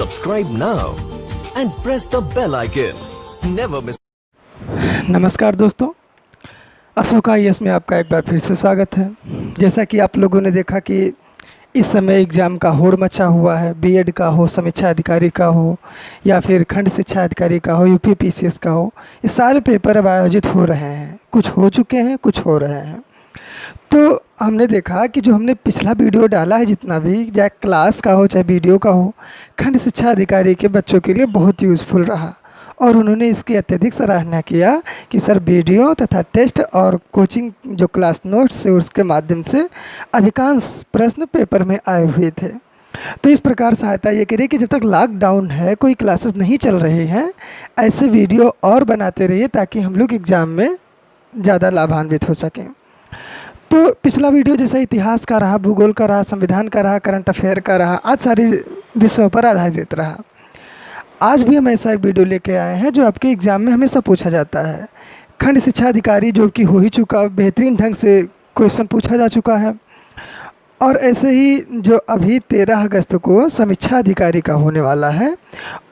Subscribe now and press the bell icon. Never miss. नमस्कार दोस्तों, Ashok IAS में आपका एक बार फिर से स्वागत है। जैसा कि आप लोगों ने देखा कि इस समय एग्ज़ाम का होड़ मचा हुआ है। बीएड का हो, समीक्षा अधिकारी का हो, या फिर खंड शिक्षा अधिकारी का हो, यूपी PCS का हो, ये सारे पेपर अब आयोजित हो रहे हैं। कुछ हो चुके हैं, कुछ हो रहे हैं। तो हमने देखा कि जो हमने पिछला वीडियो डाला है, जितना भी, चाहे क्लास का हो चाहे वीडियो का हो, खंड शिक्षा अधिकारी के बच्चों के लिए बहुत यूज़फुल रहा और उन्होंने इसकी अत्यधिक सराहना किया कि सर वीडियो तथा टेस्ट और कोचिंग जो क्लास नोट्स है उसके माध्यम से अधिकांश प्रश्न पेपर में आए हुए थे। तो इस प्रकार सहायता ये करिए कि जब तक लॉकडाउन है, कोई क्लासेस नहीं चल रही हैं, ऐसे वीडियो और बनाते रहिए ताकि हम लोग एग्ज़ाम में ज़्यादा लाभान्वित हो सकें। तो पिछला वीडियो जैसा इतिहास का रहा, भूगोल का रहा, संविधान का रहा, करंट अफेयर का रहा, आज सारी विषयों पर आधारित रहा। आज भी हम ऐसा एक वीडियो लेके आए हैं जो आपके एग्ज़ाम में हमेशा पूछा जाता है। खंड शिक्षा अधिकारी जो कि हो ही चुका, बेहतरीन ढंग से क्वेश्चन पूछा जा चुका है। और ऐसे ही जो अभी 13 अगस्त को समीक्षा अधिकारी का होने वाला है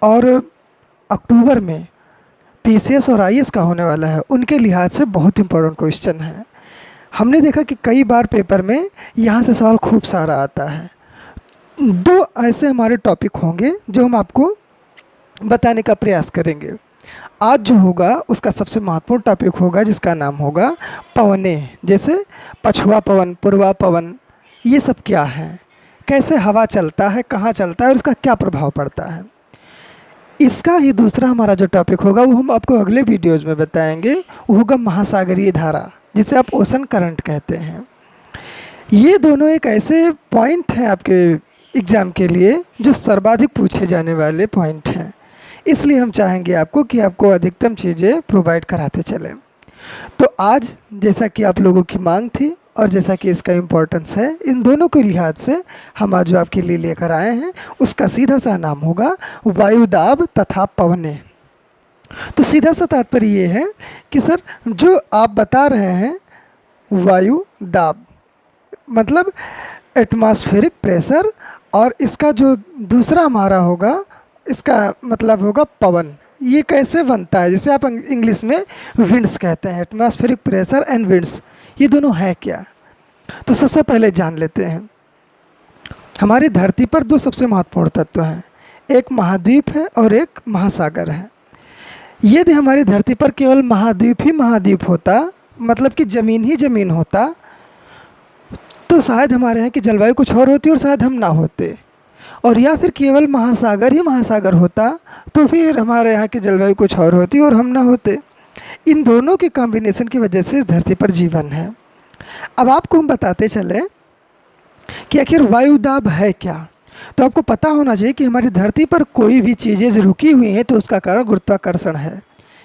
और अक्टूबर में PCS और IAS का होने वाला है, उनके लिहाज से बहुत इम्पोर्टेंट क्वेश्चन है। हमने देखा कि कई बार पेपर में यहाँ से सवाल खूब सारा आता है। दो ऐसे हमारे टॉपिक होंगे जो हम आपको बताने का प्रयास करेंगे। आज जो होगा उसका सबसे महत्वपूर्ण टॉपिक होगा जिसका नाम होगा पवने, जैसे पछुआ पवन, पूर्वा पवन, ये सब क्या है, कैसे हवा चलता है, कहाँ चलता है और उसका क्या प्रभाव पड़ता है। इसका ही दूसरा हमारा जो टॉपिक होगा वो हम आपको अगले वीडियोज़ में बताएंगे। वो होगा महासागरीय धारा, जिसे आप ओशन करंट कहते हैं। ये दोनों एक ऐसे पॉइंट हैं आपके एग्ज़ाम के लिए जो सर्वाधिक पूछे जाने वाले पॉइंट हैं। इसलिए हम चाहेंगे आपको कि आपको अधिकतम चीज़ें प्रोवाइड कराते चलें। तो आज जैसा कि आप लोगों की मांग थी और जैसा कि इसका इम्पोर्टेंस है, इन दोनों के लिहाज से हम आज जो आपके लिए लेकर आए हैं उसका सीधा सा नाम होगा वायुदाब तथा पवने। तो सीधा सा तात्पर्य ये है कि सर जो आप बता रहे हैं वायु दाब मतलब एटमॉस्फेरिक प्रेशर, और इसका जो दूसरा हमारा होगा इसका मतलब होगा पवन। ये कैसे बनता है, जिसे आप इंग्लिश में विंड्स कहते हैं। एटमॉस्फेरिक प्रेशर एंड विंड्स, ये दोनों है क्या। तो सबसे पहले जान लेते हैं। हमारी धरती पर दो सबसे महत्वपूर्ण तत्व हैं, एक महाद्वीप है और एक महासागर है। यदि हमारी धरती पर केवल महाद्वीप ही महाद्वीप होता, मतलब कि ज़मीन ही ज़मीन होता, तो शायद हमारे यहाँ की जलवायु कुछ और होती और शायद हम ना होते। और या फिर केवल महासागर ही महासागर होता तो फिर हमारे यहाँ की जलवायु कुछ और होती और हम ना होते। इन दोनों के कॉम्बिनेशन की वजह से इस धरती पर जीवन है। अब आपको हम बताते चलें कि आखिर वायुदाब है क्या। तो आपको पता होना चाहिए कि हमारी धरती पर कोई भी चीज़ें जो रुकी हुई हैं तो उसका कारण गुरुत्वाकर्षण है।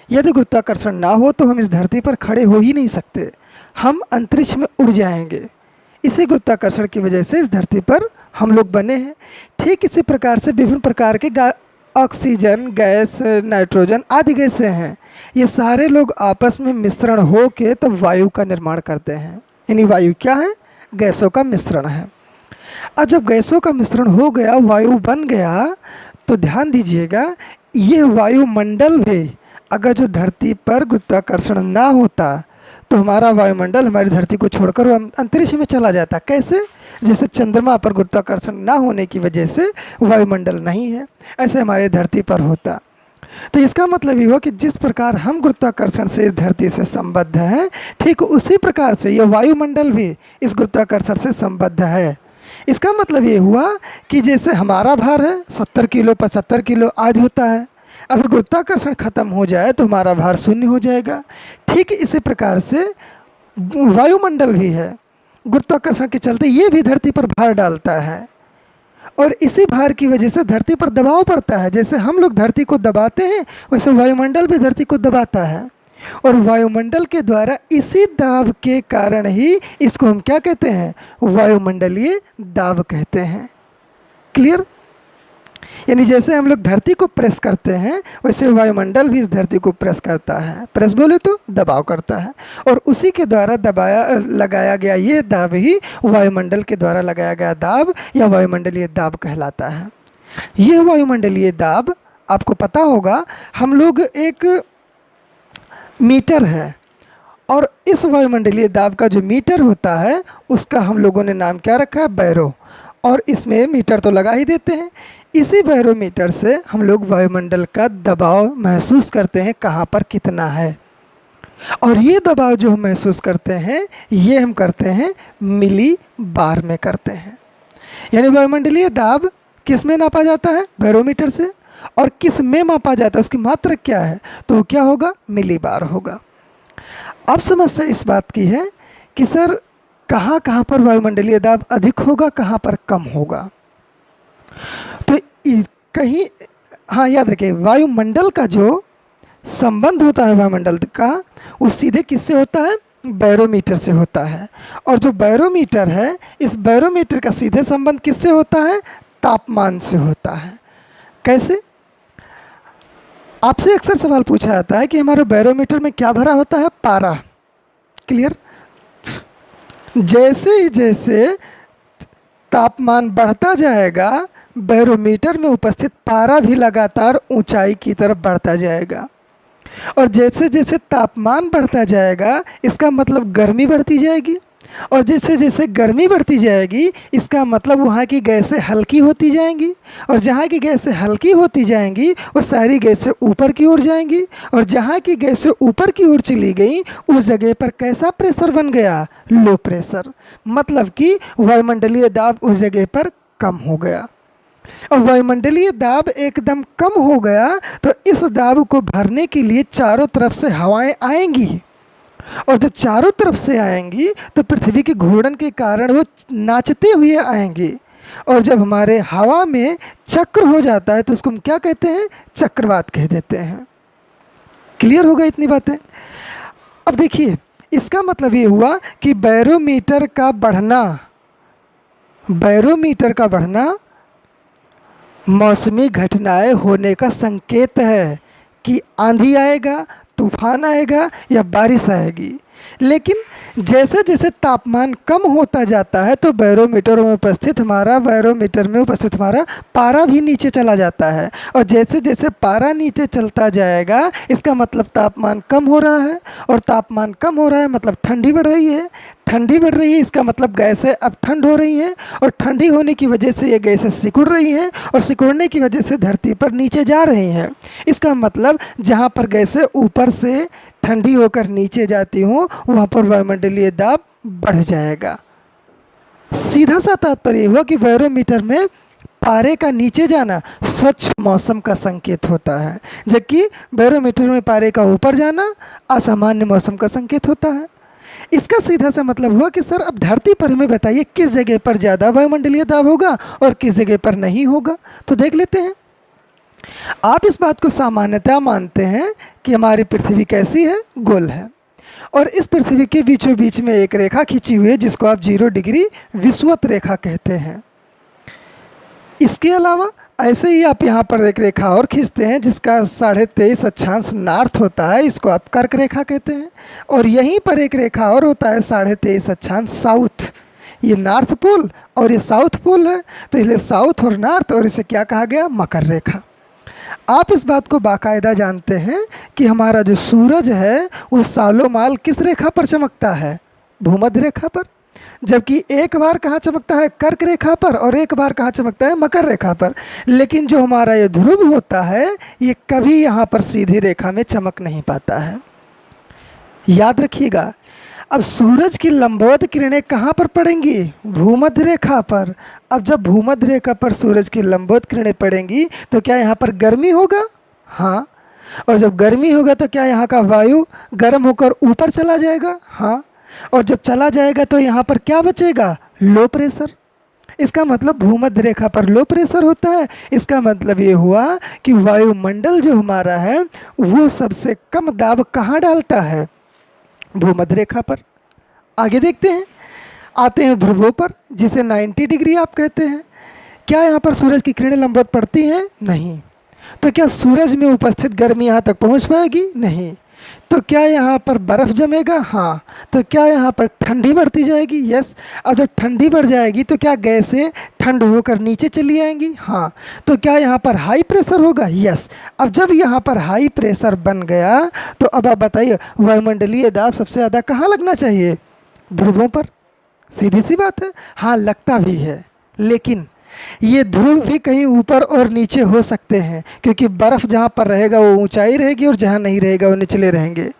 यदि गुरुत्वाकर्षण ना हो तो हम इस धरती पर खड़े हो ही नहीं सकते, हम अंतरिक्ष में उड़ जाएंगे। इसी गुरुत्वाकर्षण की वजह से इस धरती पर हम लोग बने हैं। ठीक इसी प्रकार से विभिन्न प्रकार के ऑक्सीजन गैस, नाइट्रोजन आदि गैसें हैं, ये सारे लोग आपस में मिश्रण हो के तब वायु का निर्माण करते हैं। यानी वायु क्या है, गैसों का मिश्रण है। और जब गैसों का मिश्रण हो गया, वायु बन गया, तो ध्यान दीजिएगा ये वायुमंडल भी अगर जो धरती पर गुरुत्वाकर्षण ना होता तो हमारा वायुमंडल हमारी धरती को छोड़कर वो अंतरिक्ष में चला जाता। कैसे, जैसे चंद्रमा पर गुरुत्वाकर्षण ना होने की वजह से वायुमंडल नहीं है, ऐसे हमारे धरती पर होता। तो इसका मतलब ये हुआ कि जिस प्रकार हम गुरुत्वाकर्षण से इस धरती से संबद्ध हैं, ठीक उसी प्रकार से ये वायुमंडल भी इस गुरुत्वाकर्षण से संबद्ध है। इसका मतलब ये हुआ कि जैसे हमारा भार है 70 किलो 75 किलो आज होता है, अभी गुरुत्वाकर्षण खत्म हो जाए तो हमारा भार शून्य हो जाएगा। ठीक इसी प्रकार से वायुमंडल भी है, गुरुत्वाकर्षण के चलते ये भी धरती पर भार डालता है और इसी भार की वजह से धरती पर दबाव पड़ता है। जैसे हम लोग धरती को दबाते हैं वैसे वायुमंडल भी धरती को दबाता है और वायुमंडल के द्वारा इसी दाब के कारण ही इसको हम क्या कहते हैं, वायुमंडलीय दाब कहते हैं। क्लियर। यानी जैसे हम लोग धरती को प्रेस करते हैं वैसे वायुमंडल भी इस धरती को प्रेस करता है। प्रेस बोले तो दबाव करता है और उसी के द्वारा लगाया गया ये दाब ही वायुमंडल के द्वारा लगाया गया दाब या वायुमंडलीय दाब कहलाता है। ये वायुमंडलीय दाब आपको पता होगा, हम लोग एक मीटर है, और इस वायुमंडलीय दाब का जो मीटर होता है उसका हम लोगों ने नाम क्या रखा है, बैरो। और इसमें मीटर तो लगा ही देते हैं। इसी बैरोमीटर से हम लोग वायुमंडल का दबाव महसूस करते हैं, कहाँ पर कितना है। और ये दबाव जो हम महसूस करते हैं ये हम करते हैं मिली बार में करते हैं। यानी वायुमंडलीय दाब किस में नापा जाता है, बैरोमीटर से, और किस में मापा जाता है, उसकी मात्रक क्या है, तो क्या होगा, मिली बार होगा। अब समस्या इस बात की है कि सर कहाँ कहाँ पर वायुमंडलीय दाब अधिक होगा, कहाँ पर कम होगा। तो कहीं, हाँ याद रखिए, वायुमंडल का जो संबंध होता है वायुमंडल का, वो सीधे किससे होता है, बैरोमीटर से होता है। और जो बैरोमीटर है, इस बैरोमीटर का सीधे संबंध किससे होता है, तापमान से होता है। कैसे, आपसे अक्सर सवाल पूछा जाता है कि हमारे बैरोमीटर में क्या भरा होता है, पारा। क्लियर। जैसे ही जैसे तापमान बढ़ता जाएगा, बैरोमीटर में उपस्थित पारा भी लगातार ऊंचाई की तरफ बढ़ता जाएगा। और जैसे जैसे तापमान बढ़ता जाएगा, इसका मतलब गर्मी बढ़ती जाएगी, और जैसे जैसे गर्मी बढ़ती जाएगी इसका मतलब वहाँ की गैसें हल्की होती जाएंगी, और जहाँ की गैसें हल्की होती जाएंगी वो सारी गैसें ऊपर की ओर जाएंगी, और जहाँ की गैसें ऊपर की ओर चली गई उस जगह पर कैसा प्रेशर बन गया, लो प्रेशर। मतलब कि वायुमंडलीय दाब उस जगह पर कम हो गया। और वायुमंडलीय दाब एकदम कम हो गया तो इस दाब को भरने के लिए चारों तरफ से हवाएं आएंगी, और जब चारों तरफ से आएंगी तो पृथ्वी के घूर्णन के कारण वो नाचते हुए आएंगी। और जब हमारे हवा में चक्र हो जाता है तो उसको हम क्या कहते हैं, चक्रवात कह देते हैं। क्लियर होगा इतनी बातें। अब देखिए, इसका मतलब ये हुआ कि बैरोमीटर का बढ़ना मौसमी घटनाएं होने का संकेत है कि आंधी आएगा, तूफान आएगा या बारिश आएगी। लेकिन जैसे जैसे तापमान कम होता जाता है तो बैरोमीटर में उपस्थित हमारा पारा भी नीचे चला जाता है, और जैसे जैसे पारा नीचे चलता जाएगा इसका मतलब तापमान कम हो रहा है, और तापमान कम हो रहा है मतलब ठंडी बढ़ रही है, ठंडी बढ़ रही है इसका मतलब गैसें अब ठंड हो रही हैं, और ठंडी होने की वजह से ये गैसें सिकुड़ रही हैं, और सिकुड़ने की वजह से धरती पर नीचे जा रही हैं। इसका मतलब जहाँ पर गैसें ऊपर से ठंडी होकर नीचे जाती हूँ वहाँ पर वायुमंडलीय दाब बढ़ जाएगा। सीधा सा तात्पर्य हुआ कि बैरोमीटर में पारे का नीचे जाना स्वच्छ मौसम का संकेत होता है, जबकि बैरोमीटर में पारे का ऊपर जाना असामान्य मौसम का संकेत होता है। इसका सीधा सा मतलब हुआ कि सर अब धरती पर हमें बताइए किस जगह पर ज़्यादा वायुमंडलीय दाब होगा और किस जगह पर नहीं होगा। तो देख लेते हैं। आप इस बात को सामान्यतः मानते हैं कि हमारी पृथ्वी कैसी है, गोल है, और इस पृथ्वी के बीचों बीच में एक रेखा खींची हुई है जिसको आप 0 डिग्री विषुवत रेखा कहते हैं। इसके अलावा ऐसे ही आप यहाँ पर एक रेखा और खींचते हैं जिसका 23.5 अक्षांश नॉर्थ होता है, इसको आप कर्क रेखा कहते हैं। और यहीं पर एक रेखा और होता है 23.5 अक्षांश साउथ, ये नॉर्थ पोल और ये साउथ पोल है, तो इसलिए साउथ और नॉर्थ, और इसे क्या कहा गया, मकर रेखा। आप इस बात को बाकायदा जानते हैं कि हमारा जो सूरज है वो सालों माल किस रेखा पर चमकता है, भूमध्य रेखा पर, जबकि एक बार कहाँ चमकता है, कर्क रेखा पर, और एक बार कहाँ चमकता है, मकर रेखा पर। लेकिन जो हमारा ये ध्रुव होता है ये कभी यहाँ पर सीधी रेखा में चमक नहीं पाता है। याद रखिएगा। अब सूरज की लंबवत किरणें कहाँ पर पड़ेंगी, भूमध्य रेखा पर। अब जब भूमध्य रेखा पर सूरज की लंबवत किरणें पड़ेंगी तो क्या यहाँ पर गर्मी होगा, हाँ, और जब गर्मी होगा तो क्या यहाँ का वायु गर्म होकर ऊपर चला जाएगा, हाँ, और जब चला जाएगा तो यहाँ पर क्या बचेगा, लो प्रेशर। इसका मतलब भूमध्य रेखा पर लो प्रेशर होता है। इसका मतलब ये हुआ कि वायुमंडल जो हमारा है वो सबसे कम दाब कहाँ डालता है, भूमध्य रेखा पर। आगे देखते हैं, आते हैं ध्रुवों पर जिसे 90 डिग्री आप कहते हैं। क्या यहाँ पर सूरज की किरणें लंबवत पड़ती हैं, नहीं। तो क्या सूरज में उपस्थित गर्मी यहाँ तक पहुँच पाएगी, नहीं। तो क्या यहाँ पर बर्फ़ जमेगा? हाँ। तो क्या यहाँ पर ठंडी बढ़ती जाएगी? यस। अब जब ठंडी बढ़ जाएगी तो क्या गैसें ठंड होकर नीचे चली आएंगी? हाँ। तो क्या यहाँ पर हाई प्रेशर होगा? यस। अब जब यहाँ पर हाई प्रेशर बन गया तो अब आप बताइए वायुमंडलीय दाब सबसे ज़्यादा कहाँ लगना चाहिए? ध्रुवों पर। सीधी सी बात है। हाँ, लगता भी है, लेकिन ये ध्रुव भी कहीं ऊपर और नीचे हो सकते हैं, क्योंकि बर्फ़ जहाँ पर रहेगा वो ऊंचाई रहेगी और जहाँ नहीं रहेगा वो निचले रहेंगे।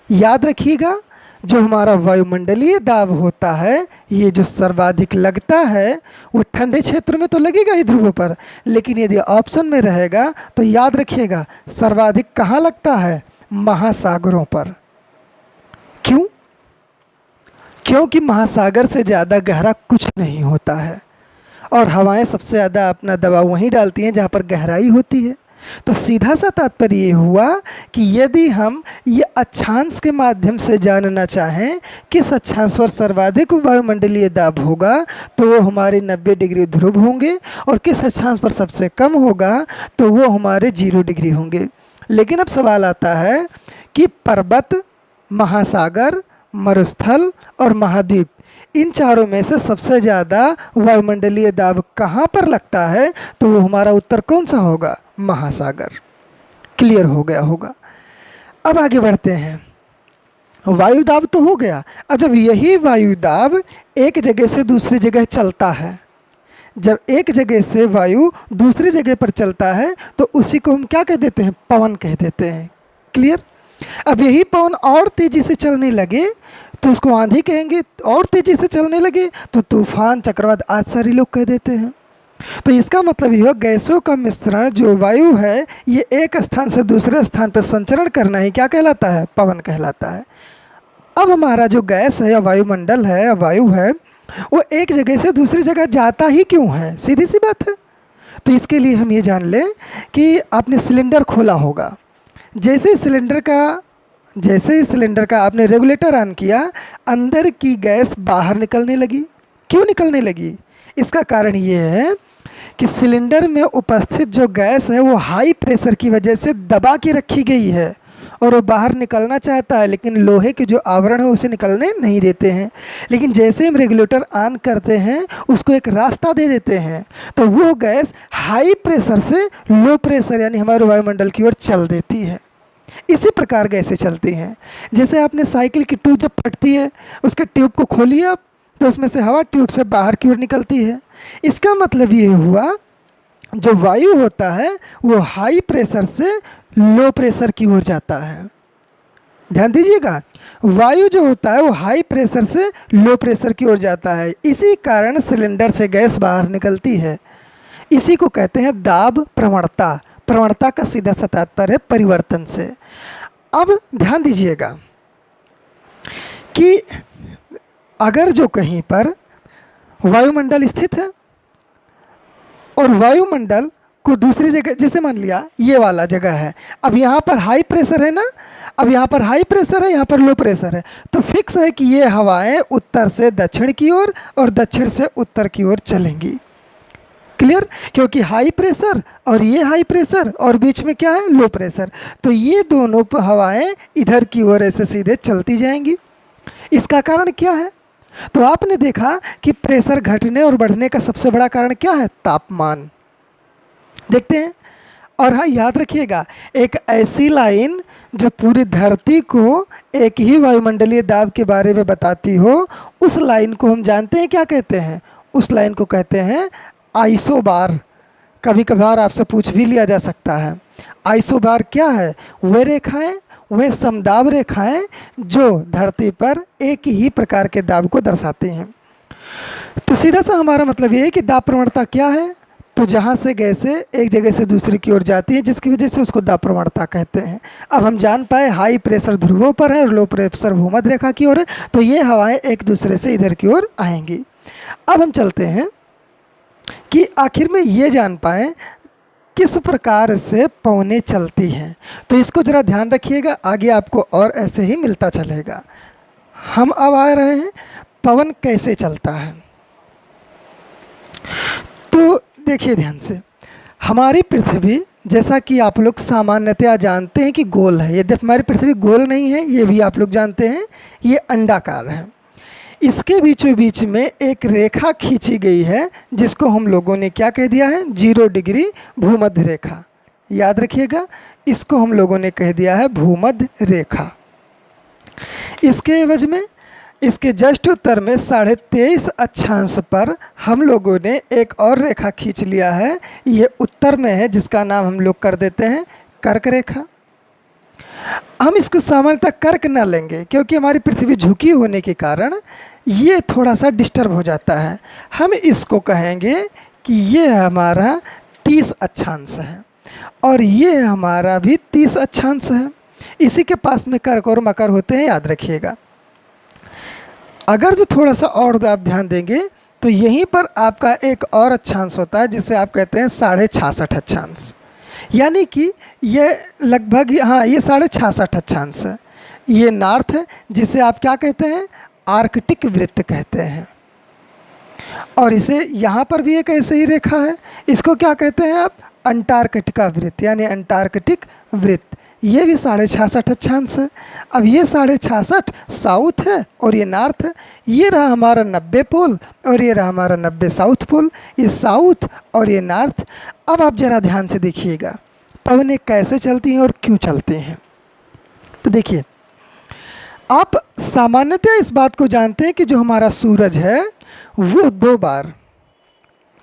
याद रखिएगा, जो हमारा वायुमंडलीय दाब होता है, ये जो सर्वाधिक लगता है वो ठंडे क्षेत्र में तो लगेगा ही ध्रुवों पर, लेकिन यदि ऑप्शन में रहेगा तो याद रखिएगा सर्वाधिक कहाँ लगता है? महासागरों पर। क्यों? क्योंकि महासागर से ज़्यादा गहरा कुछ नहीं होता है और हवाएं सबसे ज़्यादा अपना दबाव वहीं डालती हैं जहाँ पर गहराई होती है। तो सीधा सा तात्पर्य ये हुआ कि यदि हम ये अक्षांश के माध्यम से जानना चाहें किस अक्षांश पर सर्वाधिक वायुमंडलीय दाब होगा तो वो हमारे 90 डिग्री ध्रुव होंगे, और किस अक्षांश पर सबसे कम होगा तो वो हमारे 0 डिग्री होंगे। लेकिन अब सवाल आता है कि पर्वत, महासागर, मरुस्थल और महाद्वीप, इन चारों में से सबसे ज़्यादा वायुमंडलीय दाब कहाँ पर लगता है? तो वो हमारा उत्तर कौन सा होगा? महासागर। क्लियर हो गया होगा। अब आगे बढ़ते हैं। वायु दाब तो हो गया। अब जब यही वायु दाब एक जगह से दूसरी जगह चलता है, जब एक जगह से वायु दूसरी जगह पर चलता है तो उसी को हम क्या कह देते हैं? पवन कह देते हैं। क्लियर? अब यही पवन और तेज़ी से चलने लगे तो उसको आंधी कहेंगे, और तेज़ी से चलने लगे तो तूफान, चक्रवात आज सारे लोग कह देते हैं। तो इसका मतलब ये हो, गैसों का मिश्रण जो वायु है ये एक स्थान से दूसरे स्थान पर संचरण करना ही क्या कहलाता है? पवन कहलाता है। अब हमारा जो गैस है या वायुमंडल है या वायु है वो एक जगह से दूसरी जगह जाता ही क्यों है? सीधी सी बात है। तो इसके लिए हम ये जान लें कि आपने सिलेंडर खोला होगा, जैसे ही सिलेंडर का आपने रेगुलेटर ऑन किया, अंदर की गैस बाहर निकलने लगी। क्यों निकलने लगी? इसका कारण ये है कि सिलेंडर में उपस्थित जो गैस है वो हाई प्रेशर की वजह से दबा के रखी गई है और वो बाहर निकलना चाहता है, लेकिन लोहे के जो आवरण है उसे निकलने नहीं देते हैं। लेकिन जैसे हम रेगुलेटर ऑन करते हैं उसको एक रास्ता दे देते हैं तो वो गैस हाई प्रेशर से लो प्रेशर यानी हमारे वायुमंडल की ओर चल देती है। इसी प्रकार गैसें चलती हैं। जैसे आपने साइकिल की ट्यूब जब फटती है, उसके ट्यूब को खोलिए आप तो उसमें से हवा ट्यूब से बाहर की ओर निकलती है। इसका मतलब ये हुआ जो वायु होता है वो हाई प्रेशर से लो प्रेशर की ओर जाता है। ध्यान दीजिएगा, वायु जो होता है वो हाई प्रेशर से लो प्रेशर की ओर जाता है, इसी कारण सिलेंडर से गैस बाहर निकलती है। इसी को कहते हैं दाब प्रवणता। प्रवणता का सीधा सा तात्पर्य है परिवर्तन से। अब ध्यान दीजिएगा कि अगर जो कहीं पर वायुमंडल स्थित है और वायुमंडल को दूसरी जगह, जैसे मान लिया ये वाला जगह है, अब यहाँ पर हाई प्रेशर है ना, अब यहाँ पर हाई प्रेशर है, यहाँ पर लो प्रेशर है, तो फिक्स है कि ये हवाएं उत्तर से दक्षिण की ओर और दक्षिण से उत्तर की ओर चलेंगी। क्लियर? क्योंकि हाई प्रेशर और ये हाई प्रेशर और बीच में क्या है? लो प्रेशर, तो ये दोनों हवाएं इधर की ओर ऐसे सीधे चलती जाएंगी। इसका कारण क्या है? तो आपने देखा कि प्रेशर घटने और बढ़ने का सबसे बड़ा कारण क्या है? तापमान। देखते हैं। और हाँ, याद रखिएगा, एक ऐसी लाइन जो पूरी धरती को एक ही वायुमंडलीय दाब के बारे में बताती हो, उस लाइन को हम जानते हैं क्या कहते हैं? उस लाइन को कहते हैं आइसोबार। कभी कभार आपसे पूछ भी लिया जा सकता है आइसोबार क्या है? वे रेखाएं, वे समदाब रेखाएं जो धरती पर एक ही प्रकार के दाब को दर्शाती हैं। तो सीधा सा हमारा मतलब ये है कि दाब प्रवणता क्या है? तो जहाँ से गैसें एक जगह से दूसरी की ओर जाती हैं जिसकी वजह से उसको दाब प्रवणता कहते हैं। अब हम जान पाए हाई प्रेशर ध्रुवों पर है और लो प्रेशर भूमध्य रेखा की ओर है, तो ये हवाएं एक दूसरे से इधर की ओर आएंगी। अब हम चलते हैं कि आखिर में ये जान पाएँ किस प्रकार से पवनें चलती हैं। तो इसको ज़रा ध्यान रखिएगा, आगे आपको और ऐसे ही मिलता चलेगा। हम अब आ रहे हैं पवन कैसे चलता है। तो देखिए ध्यान से, हमारी पृथ्वी जैसा कि आप लोग सामान्यतया जानते हैं कि गोल है, यद्यपि हमारी पृथ्वी गोल नहीं है, ये भी आप लोग जानते हैं, ये अंडाकार है। इसके बीचों बीच में एक रेखा खींची गई है जिसको हम लोगों ने क्या कह दिया है, 0 डिग्री भूमध्य रेखा। याद रखिएगा, इसको हम लोगों ने कह दिया है भूमध्य रेखा। इसके एवज में इसके जस्ट उत्तर में 23.5 अक्षांश पर हम लोगों ने एक और रेखा खींच लिया है, ये उत्तर में है, जिसका नाम हम लोग कर देते हैं कर्क रेखा। हम इसको सामान्यतः कर्क ना लेंगे क्योंकि हमारी पृथ्वी झुकी होने के कारण ये थोड़ा सा डिस्टर्ब हो जाता है। हम इसको कहेंगे कि ये हमारा 30 अक्षांश है और ये हमारा भी 30 अक्षांश है। इसी के पास में कर्क और मकर होते हैं, याद रखिएगा। अगर जो थोड़ा सा और आप ध्यान देंगे तो यहीं पर आपका एक और अक्षांश होता है जिसे आप कहते हैं 66.5 अक्षांश, यानी कि ये लगभग, हाँ, ये 66.5 अक्षांश है। ये नॉर्थ है जिसे आप क्या कहते हैं, आर्कटिक वृत्त कहते हैं। और इसे यहाँ पर भी एक ऐसे ही रेखा है, इसको क्या कहते हैं आप, अंटार्कटिका वृत्त, यानी अंटार्कटिक वृत्त। ये भी 66.5 अक्षांश है। अब ये 66.5 साउथ है और ये नॉर्थ है। ये रहा हमारा 90 पोल और ये रहा हमारा 90 साउथ पोल, ये साउथ और ये नॉर्थ। अब आप ज़रा ध्यान से देखिएगा पवनें कैसे चलती हैं और क्यों चलती हैं। तो देखिए, आप सामान्यतः इस बात को जानते हैं कि जो हमारा सूरज है वो 2 बार,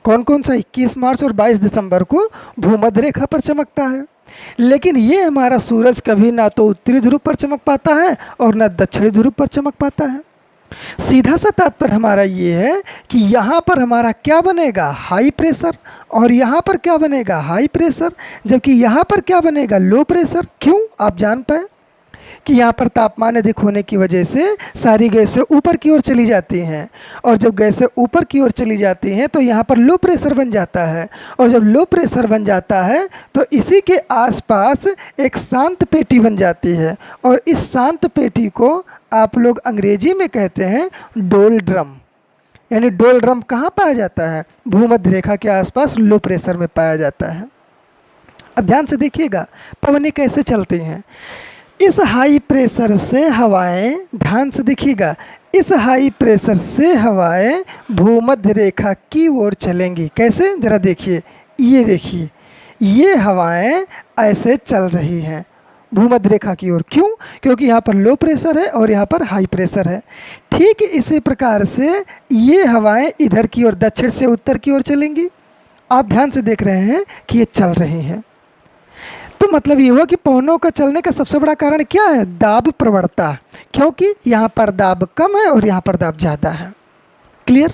कौन कौन सा, 21 मार्च और 22 दिसंबर को भूमध्य रेखा पर चमकता है। लेकिन ये हमारा सूरज कभी ना तो उत्तरी ध्रुव पर चमक पाता है और ना दक्षिणी ध्रुव पर चमक पाता है। सीधा सा तात्पर्य हमारा ये है कि यहाँ पर हमारा क्या बनेगा, हाई प्रेशर, और यहाँ पर क्या बनेगा, हाई प्रेशर, जबकि यहाँ पर क्या बनेगा, लो प्रेशर। क्यों, आप जान पाए कि यहाँ पर तापमान अधिक होने की वजह से सारी गैसें ऊपर की ओर चली जाती हैं, और जब गैसें ऊपर की ओर चली जाती हैं तो यहाँ पर लो प्रेशर बन जाता है, और जब लो प्रेशर बन जाता है तो इसी के आसपास एक शांत पेटी बन जाती है, और इस शांत पेटी को आप लोग अंग्रेजी में कहते हैं डोल ड्रम। यानी डोल ड्रम कहाँ पाया जाता है, भूमध्य रेखा के आसपास लो प्रेशर में पाया जाता है। अब ध्यान से देखिएगा पवनें कैसे चलती हैं। इस हाई प्रेशर से हवाएं, ध्यान से देखिएगा, इस हाई प्रेशर से हवाएं भूमध्य रेखा की ओर चलेंगी। कैसे, जरा देखिए, ये देखिए, ये हवाएं ऐसे चल रही हैं भूमध्य रेखा की ओर। क्यों, क्योंकि यहाँ पर लो प्रेशर है और यहाँ पर हाई प्रेशर है। ठीक इसी प्रकार से ये हवाएं इधर की ओर, दक्षिण से उत्तर की ओर चलेंगी। आप ध्यान से देख रहे हैं कि ये चल रही हैं। तो मतलब ये हुआ कि पवनों का चलने का सबसे बड़ा कारण क्या है, दाब प्रवणता, क्योंकि यहाँ पर दाब कम है और यहाँ पर दाब ज़्यादा है। क्लियर।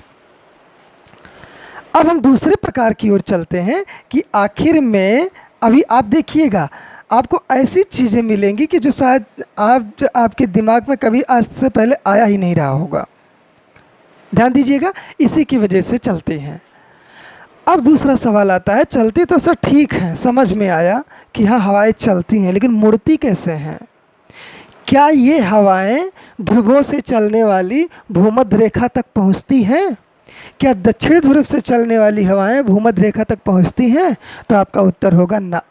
अब हम दूसरे प्रकार की ओर चलते हैं कि आखिर में, अभी आप देखिएगा, आपको ऐसी चीज़ें मिलेंगी कि जो शायद आपके दिमाग में कभी आज से पहले आया ही नहीं रहा होगा। ध्यान दीजिएगा, इसी की वजह से चलते हैं। अब दूसरा सवाल आता है, चलती तो सर ठीक है, समझ में आया कि हाँ हवाएं चलती हैं, लेकिन मुड़ती कैसे हैं। क्या ये हवाएं ध्रुवों से चलने वाली भूमध्य रेखा तक पहुंचती हैं? क्या दक्षिणी ध्रुव से चलने वाली हवाएं भूमध्य रेखा तक पहुंचती हैं? तो आपका उत्तर होगा ना,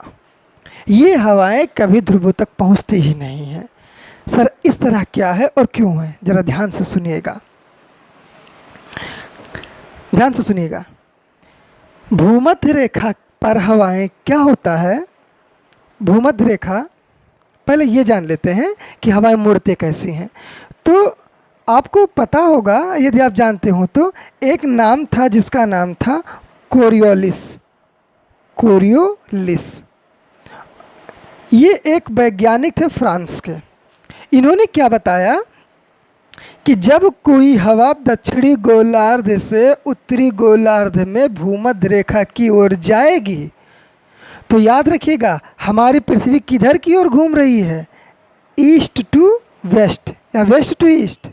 ये हवाएं कभी ध्रुवों तक पहुंचती ही नहीं हैं। सर इस तरह क्या है और क्यों है, जरा ध्यान से सुनिएगा, ध्यान से सुनिएगा। भूमध्य रेखा पर हवाएं क्या होता है, भूमध्य रेखा, पहले ये जान लेते हैं कि हवाएं मुड़ते कैसी हैं। तो आपको पता होगा, यदि आप जानते हो तो, एक नाम था जिसका नाम था कोरियोलिस। कोरियोलिस, ये एक वैज्ञानिक थे फ्रांस के। इन्होंने क्या बताया कि जब कोई हवा दक्षिणी गोलार्ध से उत्तरी गोलार्ध में भूमध्य रेखा की ओर जाएगी तो याद रखिएगा हमारी पृथ्वी किधर की ओर घूम रही है, ईस्ट टू वेस्ट या वेस्ट टू ईस्ट,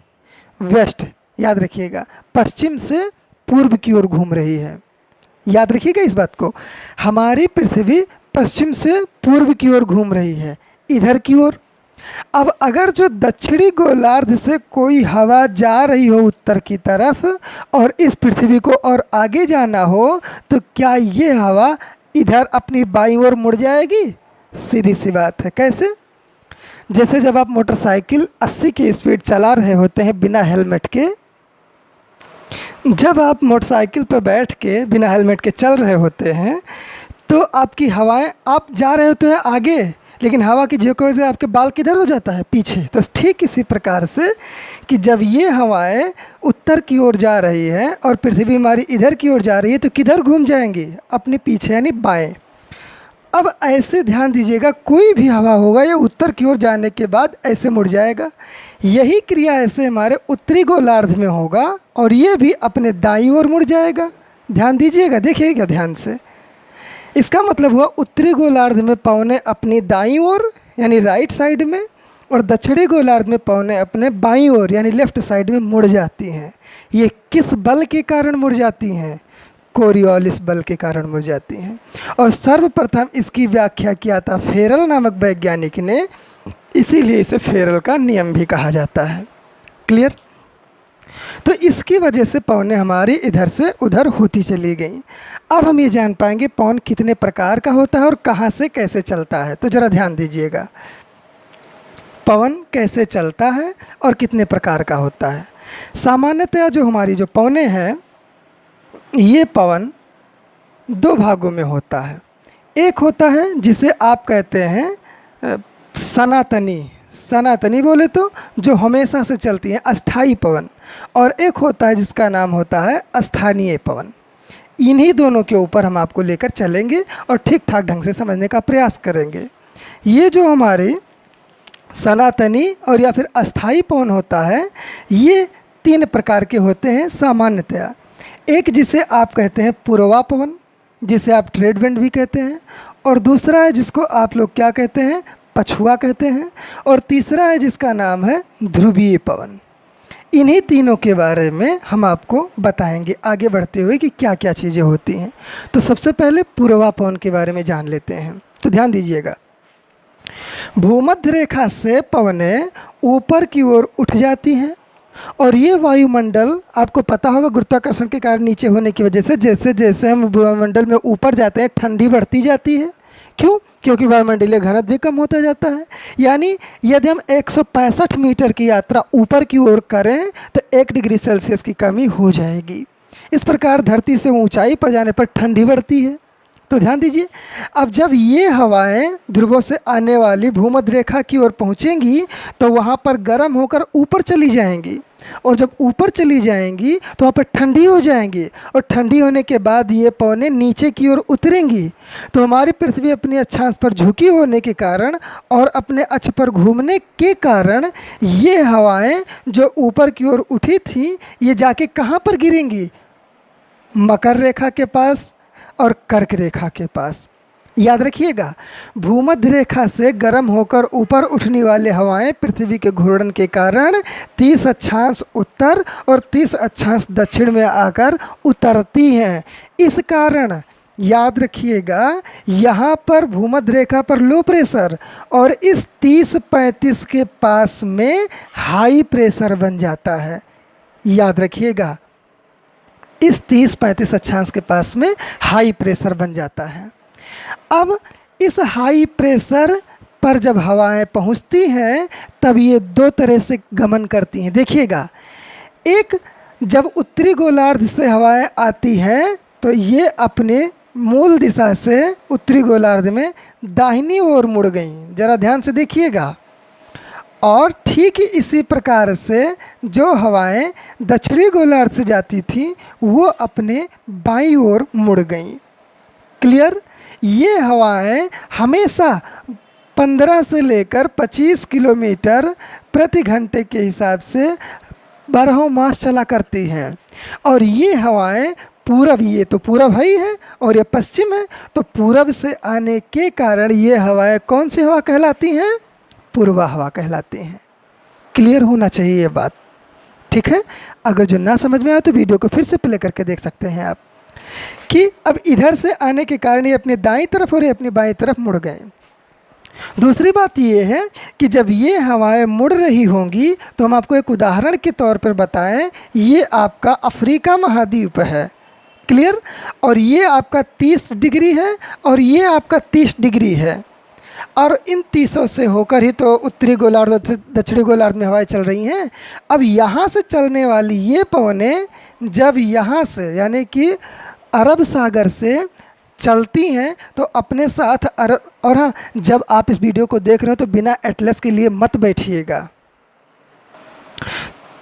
वेस्ट, याद रखिएगा, पश्चिम से पूर्व की ओर घूम रही है। याद रखिएगा इस बात को, हमारी पृथ्वी पश्चिम से पूर्व की ओर घूम रही है, इधर की ओर। अब अगर जो दक्षिणी गोलार्ध से कोई हवा जा रही हो उत्तर की तरफ और इस पृथ्वी को और आगे जाना हो, तो क्या ये हवा इधर अपनी बाईं ओर मुड़ जाएगी। सीधी सी बात है। कैसे? जैसे जब आप मोटरसाइकिल 80 की स्पीड चला रहे होते हैं बिना हेलमेट के, जब आप मोटरसाइकिल पर बैठ के बिना हेलमेट के चल रहे होते हैं तो आपकी हवाएं, आप जा रहे होते हैं आगे, लेकिन हवा की झोंकों से आपके बाल किधर हो जाता है? पीछे। तो ठीक इसी प्रकार से कि जब ये हवाएं उत्तर की ओर जा रही है और पृथ्वी हमारी इधर की ओर जा रही है तो किधर घूम जाएंगी? अपने पीछे, यानी बाएं। अब ऐसे ध्यान दीजिएगा, कोई भी हवा होगा या उत्तर की ओर जाने के बाद ऐसे मुड़ जाएगा। यही क्रिया ऐसे हमारे उत्तरी गोलार्ध में होगा और ये भी अपने दाईं ओर मुड़ जाएगा। ध्यान दीजिएगा, देखिएगा ध्यान से। इसका मतलब हुआ उत्तरी गोलार्ध में पवनें अपनी दाईं ओर यानी राइट साइड में, और दक्षिणी गोलार्ध में पवनें अपने बाईं ओर यानी लेफ्ट साइड में मुड़ जाती हैं। ये किस बल के कारण मुड़ जाती हैं? कोरियोलिस बल के कारण मुड़ जाती हैं। और सर्वप्रथम इसकी व्याख्या किया था फेरल नामक वैज्ञानिक ने, इसीलिए इसे फेरल का नियम भी कहा जाता है। क्लियर? तो इसकी वजह से पवनें हमारी इधर से उधर होती चली गई। अब हम ये जान पाएंगे पवन कितने प्रकार का होता है और कहाँ से कैसे चलता है। तो ज़रा ध्यान दीजिएगा, पवन कैसे चलता है और कितने प्रकार का होता है। सामान्यतया जो हमारी जो पवनें हैं, ये पवन दो भागों में होता है। एक होता है जिसे आप कहते हैं सनातनी, सनातनी बोले तो जो हमेशा से चलती हैं, अस्थाई पवन। और एक होता है जिसका नाम होता है स्थानीय पवन। इन्हीं दोनों के ऊपर हम आपको लेकर चलेंगे और ठीक ठाक ढंग से समझने का प्रयास करेंगे। ये जो हमारे सनातनी और या फिर अस्थाई पवन होता है, ये तीन प्रकार के होते हैं सामान्यतया। एक जिसे आप कहते हैं पूर्वा पवन, जिसे आप ट्रेड विंड भी कहते हैं, और दूसरा है जिसको आप लोग क्या कहते हैं? पछुआ कहते हैं, और तीसरा है जिसका नाम है ध्रुवीय पवन। इन्हीं तीनों के बारे में हम आपको बताएंगे आगे बढ़ते हुए कि क्या क्या चीज़ें होती हैं। तो सबसे पहले पूर्वा पवन के बारे में जान लेते हैं। तो ध्यान दीजिएगा, भूमध्य रेखा से पवनें ऊपर की ओर उठ जाती हैं और ये वायुमंडल, आपको पता होगा गुरुत्वाकर्षण के कारण नीचे होने की वजह से जैसे जैसे हम वायुमंडल में ऊपर जाते हैं ठंडी बढ़ती जाती है। क्यों? क्योंकि वायुमंडलीय घनत्व भी कम होता जाता है। यानी यदि हम 165 मीटर की यात्रा ऊपर की ओर करें तो 1 डिग्री सेल्सियस की कमी हो जाएगी। इस प्रकार धरती से ऊंचाई पर जाने पर ठंडी बढ़ती है। तो ध्यान दीजिए, अब जब ये हवाएं ध्रुवों से आने वाली भूमध्य रेखा की ओर पहुँचेंगी तो वहाँ पर गर्म होकर ऊपर चली जाएंगी, और जब ऊपर चली जाएंगी तो वहाँ पर ठंडी हो जाएंगी, और ठंडी होने के बाद ये पवनें नीचे की ओर उतरेंगी। तो हमारी पृथ्वी अपनी अक्षांश पर झुकी होने के कारण और अपने अक्ष पर घूमने के कारण ये हवाएं जो ऊपर की ओर उठी थी, ये जाके कहाँ पर गिरेंगी? मकर रेखा के पास और कर्क रेखा के पास। याद रखिएगा, भूमध्य रेखा से गर्म होकर ऊपर उठने वाले हवाएं पृथ्वी के घूर्णन के कारण 30 अक्षांश उत्तर और 30 अक्षांश दक्षिण में आकर उतरती हैं। इस कारण याद रखिएगा, यहाँ पर भूमध्य रेखा पर लो प्रेशर और इस 30-35 के पास में हाई प्रेशर बन जाता है। याद रखिएगा, इस 30-35 अक्षांश के पास में हाई प्रेशर बन जाता है। अब इस हाई प्रेशर पर जब हवाएं पहुंचती हैं तब ये दो तरह से गमन करती हैं। देखिएगा, एक, जब उत्तरी गोलार्ध से हवाएं आती हैं तो ये अपने मूल दिशा से उत्तरी गोलार्ध में दाहिनी ओर मुड़ गईं। ज़रा ध्यान से देखिएगा। और ठीक इसी प्रकार से जो हवाएं दक्षिणी गोलार्ध से जाती थी वो अपने बाईं ओर मुड़ गईं। क्लियर? ये हवाएं हमेशा 15 से लेकर 25 किलोमीटर प्रति घंटे के हिसाब से 12 मास चला करती हैं। और ये हवाएं पूरब, ये तो पूरब ही है और ये पश्चिम है, तो पूरब से आने के कारण ये हवाएं कौन सी हवा कहलाती हैं? पूर्वा हवा कहलाती हैं। क्लियर होना चाहिए ये बात, ठीक है? अगर जो ना समझ में आए तो वीडियो को फिर से प्ले करके देख सकते हैं आप कि अब इधर से आने के कारण ये अपनी दाईं तरफ और ये अपनी बाईं तरफ मुड़ गए। दूसरी बात ये है कि जब ये हवाएं मुड़ रही होंगी तो हम आपको एक उदाहरण के तौर पर बताएं, ये आपका अफ्रीका महाद्वीप है, क्लियर। और ये आपका 30 डिग्री है और ये आपका 30 डिग्री है, और इन 30 से होकर ही तो उत्तरी गोलार्ध और दक्षिणी गोलार्ध में हवाएं चल रही हैं। अब यहाँ से चलने वाली ये पवनें जब यहाँ से यानी कि अरब सागर से चलती हैं तो अपने साथ और हाँ, जब आप इस वीडियो को देख रहे हो तो बिना एटलस के लिए मत बैठिएगा।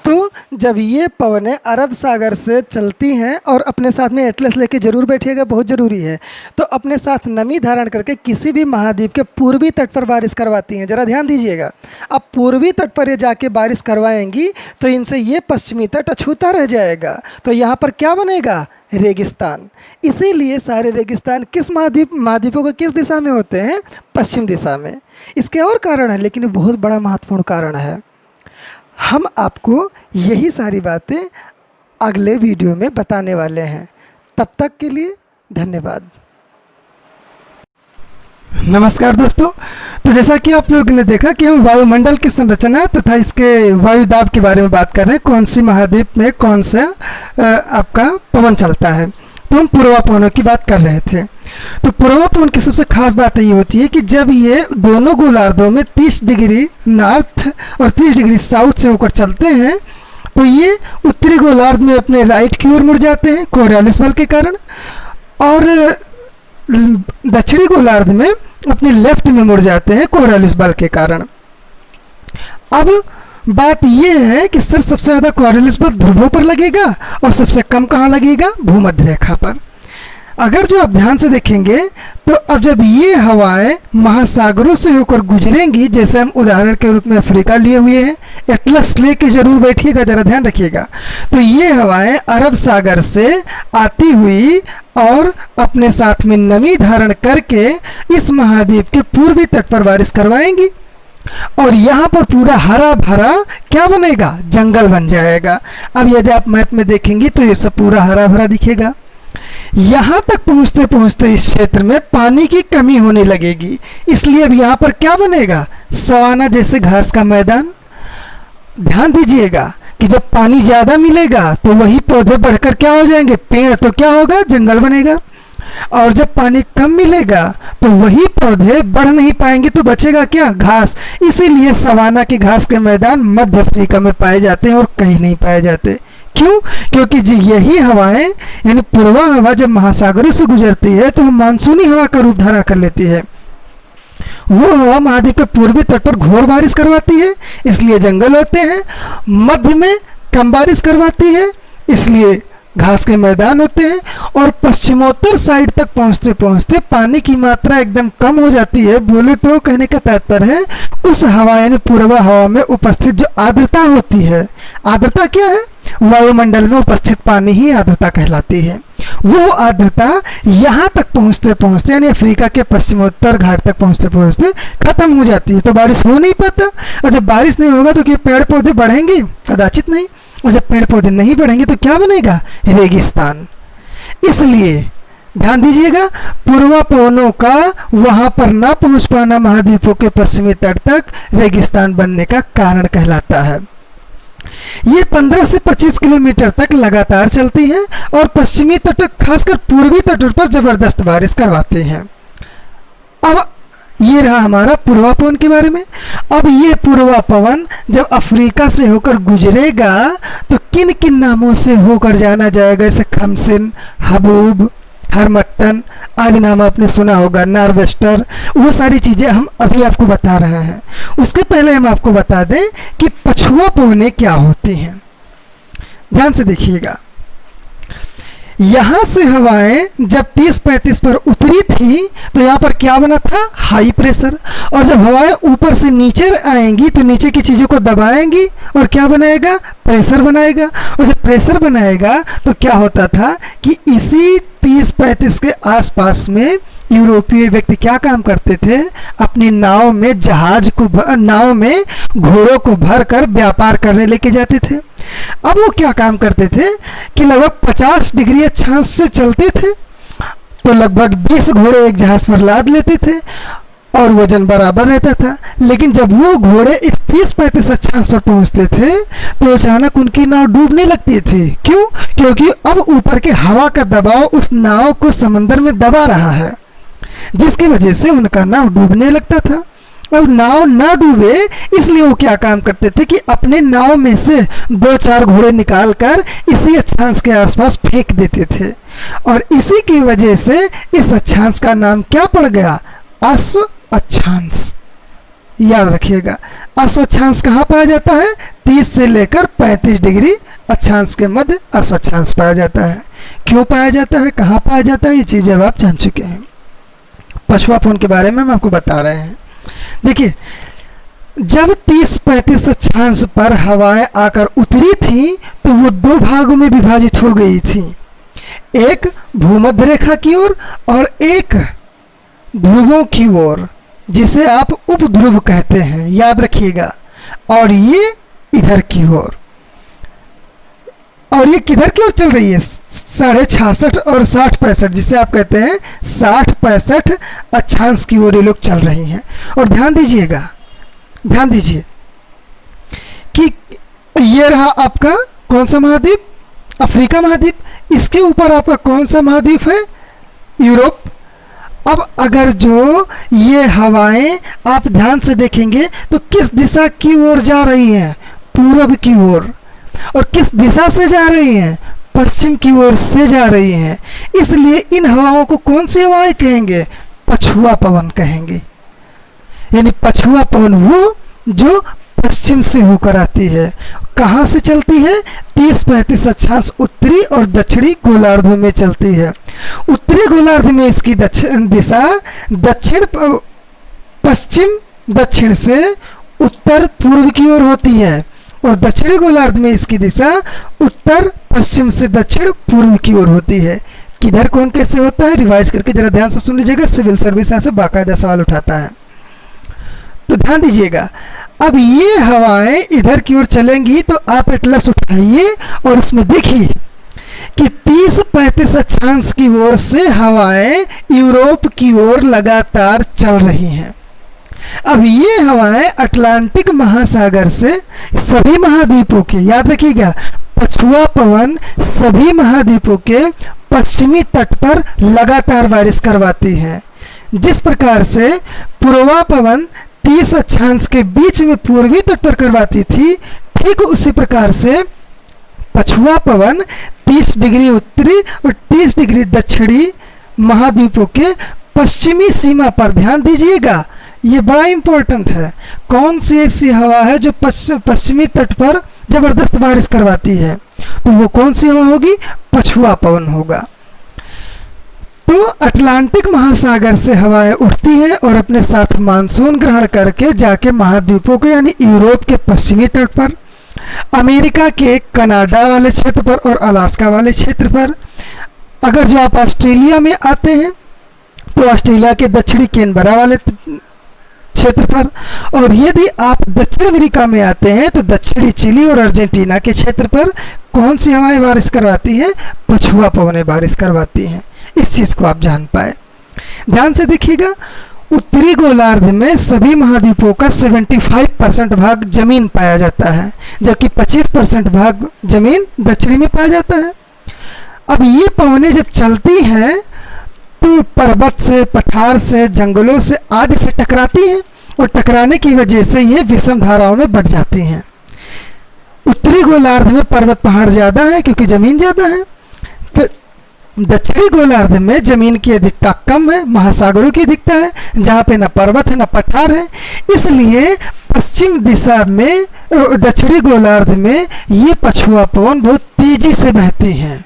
तो जब ये पवनें अरब सागर से चलती हैं और अपने साथ में एटलस लेके ज़रूर बैठिएगा, बहुत ज़रूरी है, तो अपने साथ नमी धारण करके किसी भी महाद्वीप के पूर्वी तट पर बारिश करवाती हैं। ज़रा ध्यान दीजिएगा, अब पूर्वी तट पर ये जाके बारिश करवाएंगी तो इनसे ये पश्चिमी तट अछूता रह जाएगा, तो यहाँ पर क्या बनेगा? रेगिस्तान। इसीलिए सारे रेगिस्तान किस महाद्वीपों के किस दिशा में होते हैं? पश्चिम दिशा में। इसके और कारण है, लेकिन बहुत बड़ा महत्वपूर्ण कारण है। हम आपको यही सारी बातें अगले वीडियो में बताने वाले हैं। तब तक के लिए धन्यवाद। नमस्कार दोस्तों, तो जैसा कि आप लोगों ने देखा कि हम वायुमंडल की संरचना तथा इसके वायुदाब के बारे में बात कर रहे हैं, कौन सी महाद्वीप में कौन सा आपका पवन चलता है। तो हम पूर्वा पवनों की बात कर रहे थे। तो पूर्वा पवन की सबसे खास बात ये होती है कि जब ये दोनों गोलार्धों में 30 डिग्री नॉर्थ और 30 डिग्री साउथ से होकर चलते हैं तो ये उत्तरी गोलार्ध में अपने राइट की ओर मुड़ जाते हैं कोरियोलिस बल के कारण, और दक्षिणी गोलार्ध में अपने लेफ्ट में मुड़ जाते हैं कोरियोलिस बल के कारण। अब बात यह है कि सर सबसे ज़्यादा कोरियोलिस बल ध्रुवों पर लगेगा और सबसे कम कहाँ लगेगा? भूमध्य रेखा पर। अगर जो आप ध्यान से देखेंगे तो अब जब ये हवाएं महासागरों से होकर गुजरेंगी, जैसे हम उदाहरण के रूप में अफ्रीका लिए हुए हैं, एटलस लेके जरूर बैठिएगा, जरा ध्यान रखिएगा, तो ये हवाएं अरब सागर से आती हुई और अपने साथ में नमी धारण करके इस महाद्वीप के पूर्वी तट पर बारिश करवाएंगी, और यहाँ पर पूरा हरा भरा क्या बनेगा? जंगल बन जाएगा। अब यदि आप मैप में देखेंगे तो ये सब पूरा हरा भरा दिखेगा। यहाँ तक पहुँचते पहुँचते इस क्षेत्र में पानी की कमी होने लगेगी, इसलिए अब यहाँ पर क्या बनेगा? सवाना जैसे घास का मैदान। ध्यान दीजिएगा कि जब पानी ज़्यादा मिलेगा तो वही पौधे बढ़कर क्या हो जाएंगे? पेड़। तो क्या होगा? जंगल बनेगा। और जब पानी कम मिलेगा तो वही पौधे बढ़ नहीं पाएंगे, तो बचेगा क्या? घास। इसीलिए सवाना के घास के मैदान मध्य अफ्रीका में पाए जाते हैं और कहीं नहीं पाए जाते। क्यों? क्योंकि जी यही हवाएं यानी पूर्वा हवा जब महासागरों से गुजरती है तो मानसूनी हवा का रूप धारण कर लेती है। वो हवा महाद्वीप के पूर्वी तट पर घोर बारिश करवाती है, इसलिए जंगल होते हैं। मध्य में कम बारिश करवाती है, इसलिए घास के मैदान होते हैं। और पश्चिमोत्तर साइड तक पहुंचते पहुंचते पानी की मात्रा एकदम कम हो जाती है। बोले तो कहने का तात्पर्य है उस हवा यानी पूर्वा हवा में उपस्थित जो आर्द्रता होती है, आर्द्रता क्या है? वायुमंडल में उपस्थित पानी ही आर्द्रता कहलाती है। वो आर्द्रता यहाँ तक पहुँचते पहुँचते यानी अफ्रीका के पश्चिमोत्तर घाट तक पहुँचते पहुँचते खत्म हो जाती है, तो बारिश हो नहीं पाता। और जब बारिश नहीं होगा तो क्या पेड़ पौधे बढ़ेंगे? कदाचित नहीं। और जब पेड़ पौधे नहीं बढ़ेंगे तो क्या बनेगा? रेगिस्तान। इसलिए ध्यान दीजिएगा, पूर्वा पवनों का वहां पर ना पहुंच पाना महाद्वीपों के पश्चिमी तट तक रेगिस्तान बनने का कारण कहलाता है। ये 15 से 25 किलोमीटर तक लगातार चलती हैं और पश्चिमी तट खासकर पूर्वी तटों पर जबरदस्त बारिश करवाती हैं। अब ये रहा हमारा पूर्वा पवन के बारे में। अब ये पूर्वा पवन जब अफ्रीका से होकर गुजरेगा तो किन किन नामों से होकर जाना जाएगा? जैसे खमसिन, हबूब, हरमट्टन आदि नाम आपने सुना होगा, नार्वेस्टर, वो सारी चीज़ें हम अभी आपको बता रहे हैं। उसके पहले हम आपको बता दें कि पछुआ पवनें क्या होती हैं। ध्यान से देखिएगा, यहाँ से हवाएं जब 30-35 पर उतरी थी तो यहाँ पर क्या बना था? High pressure. और जब हवाएं ऊपर से नीचे आएंगी तो नीचे की चीज़ों को दबाएंगी और क्या बनाएगा? प्रेशर बनाएगा। और जब प्रेशर बनाएगा तो क्या होता था कि इसी 30-35 के आसपास में यूरोपीय व्यक्ति क्या काम करते थे? अपनी नाव में नाव में घोड़ों को भर कर व्यापार करने लेके जाते थे। अब वो क्या काम करते थे कि लगभग 50 डिग्री अक्षांश से चलते थे, तो लगभग 20 घोड़े एक जहाज पर लाद लेते थे और वजन बराबर रहता था। लेकिन जब वो घोड़े इस 30-35 अक्षांश पर पहुंचते थे तो अचानक उनकी नाव डूबने लगती थी। क्यों? क्योंकि अब ऊपर के हवा का दबाव उस नाव को समंदर में दबा रहा है, जिसकी वजह से उनका नाव डूबने लगता था। अब नाव ना डूबे इसलिए वो क्या काम करते थे कि अपने नाव में से 2-4 घोड़े निकालकर इसी अक्षांश के आसपास फेंक देते थे, और इसी की वजह से इस अक्षांश का नाम क्या पड़ गया? अश्व अक्षांश। याद रखिएगा, अश्व अक्षांश कहाँ पाया जाता है? 30 से लेकर 35 डिग्री अक्षांश के मध्य अश्व अक्षांश पाया जाता है। क्यों पाया जाता है, कहाँ पाया जाता है, ये चीजें अब आप जान चुके हैं। पशुआपन के बारे में हम आपको बता रहे हैं। देखिए, जब 30-35 अक्षांश पर हवाएं आकर उतरी थी तो वो 2 भागों में विभाजित हो गई थी, एक भूमध्य रेखा की ओर और एक ध्रुवों की ओर, जिसे आप उपध्रुव कहते हैं, याद रखिएगा। और ये इधर की ओर, और ये किधर की ओर चल रही है? 66.5 और 60-65, जिसे आप कहते हैं 60-65 अक्षांश की ओर ये लोग चल रही हैं। और ध्यान दीजिएगा, ध्यान दीजिए कि ये रहा आपका कौन सा महाद्वीप? अफ्रीका महाद्वीप। इसके ऊपर आपका कौन सा महाद्वीप है? यूरोप। अब अगर जो ये हवाएं आप ध्यान से देखेंगे तो किस दिशा की ओर जा रही हैं? पूर्व की ओर। और किस दिशा से जा रही हैं? पश्चिम की ओर से जा रही हैं। इसलिए इन हवाओं को कौन सी हवाएं कहेंगे? पछुआ पवन कहेंगे। यानी पछुआ पवन वो जो पश्चिम से होकर आती है। कहाँ से चलती है? 30-35 अक्षांश उत्तरी और दक्षिणी गोलार्ध में चलती है। उत्तरी गोलार्ध में इसकी दिशा दक्षिण पश्चिम दक्षिण से उत्तर पूर्व की ओर होती है, और दक्षिणी गोलार्ध में इसकी दिशा उत्तर पश्चिम से दक्षिण पूर्व की ओर होती है। किधर कौन कैसे होता है, रिवाइज करके जरा ध्यान से सुन लीजिएगा, सिविल सर्विस यहाँ से बाकायदा सवाल उठाता है। तो ध्यान दीजिएगा, अब ये हवाएं इधर की ओर चलेंगी तो आप एटलस उठाइए और उसमें देखिए कि 30-35 अक्षांश की ओर से हवाएं यूरोप की ओर लगातार चल रही हैं। अब ये हवाएं अटलांटिक महासागर से सभी महाद्वीपों के, याद रखिएगा, पछुआ पवन सभी महाद्वीपों के पश्चिमी तट पर लगातार बारिश करवाती हैं। जिस प्रकार से पूर्वा पवन 30 अक्षांश के बीच में पूर्वी तट पर करवाती थी, ठीक उसी प्रकार से पछुआ पवन 30 डिग्री उत्तरी और 30 डिग्री दक्षिणी महाद्वीपों के पश्चिमी सीमा पर, ध्यान दीजिएगा, ये बड़ा इंपॉर्टेंट है, कौन सी ऐसी हवा है जो पश्चिमी तट पर जबरदस्त बारिश करवाती है? तो वो कौन सी हवा होगी? पछुआ पवन होगा। तो अटलांटिक महासागर से हवाएं उठती हैं और अपने साथ मानसून ग्रहण करके जाके महाद्वीपों के यानी यूरोप के पश्चिमी तट पर, अमेरिका के कनाडा वाले क्षेत्र पर और अलास्का वाले क्षेत्र पर, अगर जो आप ऑस्ट्रेलिया में आते हैं तो ऑस्ट्रेलिया के दक्षिणी कैनबरा वाले क्षेत्र पर, और यदि आप दक्षिण अमेरिका में आते हैं तो दक्षिणी चिली और अर्जेंटीना के क्षेत्र पर कौन सी हवाएं बारिश करवाती हैं? पछुआ पवनें बारिश करवाती हैं। इस चीज को आप जान पाए। ध्यान से देखिएगा, उत्तरी गोलार्ध में सभी महाद्वीपों का 75% भाग जमीन पाया जाता है, जबकि 25% भाग जमीन दक्षिणी में पाया जाता है। अब ये पवनें जब चलती हैं तो पर्वत से, पठार से, जंगलों से आदि से टकराती हैं, और टकराने की वजह से ये विषम धाराओं में बढ़ जाती हैं। उत्तरी गोलार्ध में पर्वत पहाड़ ज्यादा है क्योंकि जमीन ज्यादा है, तो दक्षिणी गोलार्ध में जमीन की अधिकता कम है, महासागरों की अधिकता है, जहाँ पे न पर्वत है न पठार है। इसलिए पश्चिम दिशा में दक्षिणी गोलार्ध में ये पछुआ पवन बहुत तेजी से बहती हैं,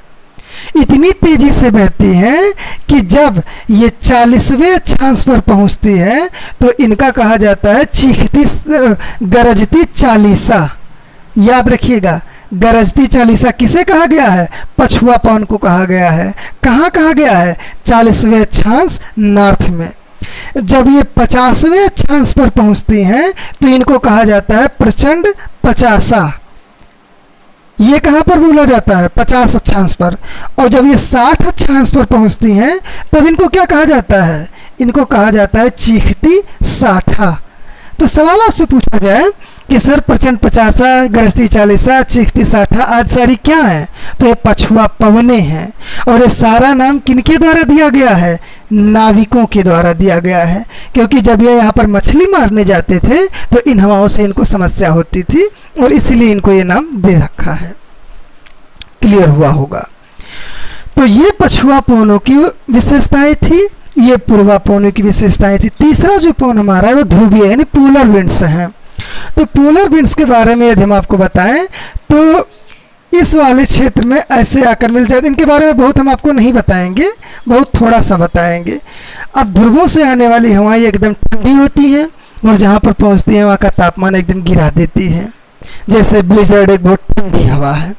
इतनी तेजी से बहती हैं कि जब ये 40वें अक्षांश पर पहुंचती है तो इनका कहा जाता है चीखती गरजती चालीसा। याद रखिएगा, गरजती चालीसा किसे कहा गया है? पछुआ पवन को कहा गया है। कहाँ कहा गया है? 40वें अक्षांश नॉर्थ में। जब ये 50वें अक्षांश पर पहुंचती हैं तो इनको कहा जाता है प्रचंड पचासा। ये कहाँ पर बोला जाता है? 50 अक्षांश पर। और जब ये 60 अक्षांश पर पहुंचती हैं तब इनको क्या कहा जाता है? इनको कहा जाता है चीखती साठा। तो सवाल आपसे पूछा जाए कि सर प्रचंड पचासा, गरजती चालीसा, चीखती साठा आदि सारी क्या है, तो ये पछुआ पवने हैं। और ये सारा नाम किनके द्वारा दिया गया है? नाविकों के द्वारा दिया गया है, क्योंकि जब ये यहाँ पर मछली मारने जाते थे तो इन हवाओं से इनको समस्या होती थी और इसीलिए इनको ये नाम दे रखा है। क्लियर हुआ होगा। तो ये पछुआ पवनों की विशेषताएं थी, ये पूर्वा पवनों की विशेषताएं थी। तीसरा जो पवन हमारा है वो ध्रुवीय यानी पोलर विंड्स हैं। तो पोलर विंड्स के बारे में यदि हम आपको बताएं तो इस वाले क्षेत्र में ऐसे आकर मिल जाते, इनके बारे में बहुत हम आपको नहीं बताएंगे, बहुत थोड़ा सा बताएंगे। अब ध्रुवों से आने वाली हवाएं एकदम ठंडी होती हैं और जहाँ पर पहुँचती हैं वहाँ का तापमान एकदम गिरा देती हैं। जैसे ब्लिजर्ड एक बहुत ठंडी हवा है।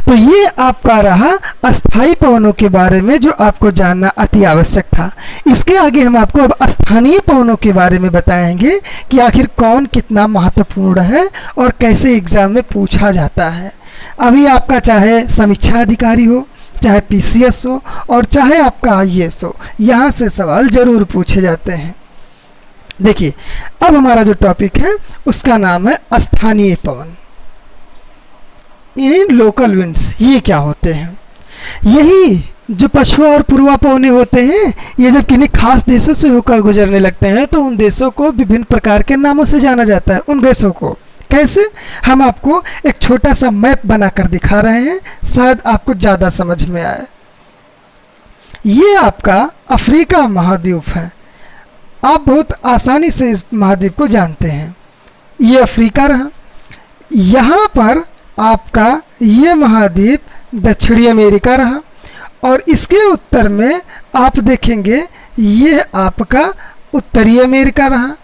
तो ये आपका रहा अस्थाई पवनों के बारे में जो आपको जानना अति आवश्यक था। इसके आगे हम आपको अब स्थानीय पवनों के बारे में बताएंगे कि आखिर कौन कितना महत्वपूर्ण है और कैसे एग्जाम में पूछा जाता है। अभी आपका चाहे समीक्षा अधिकारी हो, चाहे पीसीएस हो और चाहे आपका आईएएस हो, यहाँ से सवाल जरूर पूछे जाते हैं। देखिए अब हमारा जो टॉपिक है उसका नाम है स्थानीय पवन, इन लोकल विंड्स। ये क्या होते हैं? यही जो पछुआ और पूर्वा पवने होते हैं, ये जब किन्हीं खास देशों से होकर गुजरने लगते हैं तो उन देशों को विभिन्न प्रकार के नामों से जाना जाता है। उन देशों को कैसे, हम आपको एक छोटा सा मैप बनाकर दिखा रहे हैं, शायद आपको ज़्यादा समझ में आए। ये आपका अफ्रीका महाद्वीप है। आप बहुत आसानी से इस महाद्वीप को जानते हैं। ये अफ्रीका रहा। यहाँ पर आपका ये महाद्वीप दक्षिणी अमेरिका रहा और इसके उत्तर में आप देखेंगे ये आपका उत्तरी अमेरिका रहा।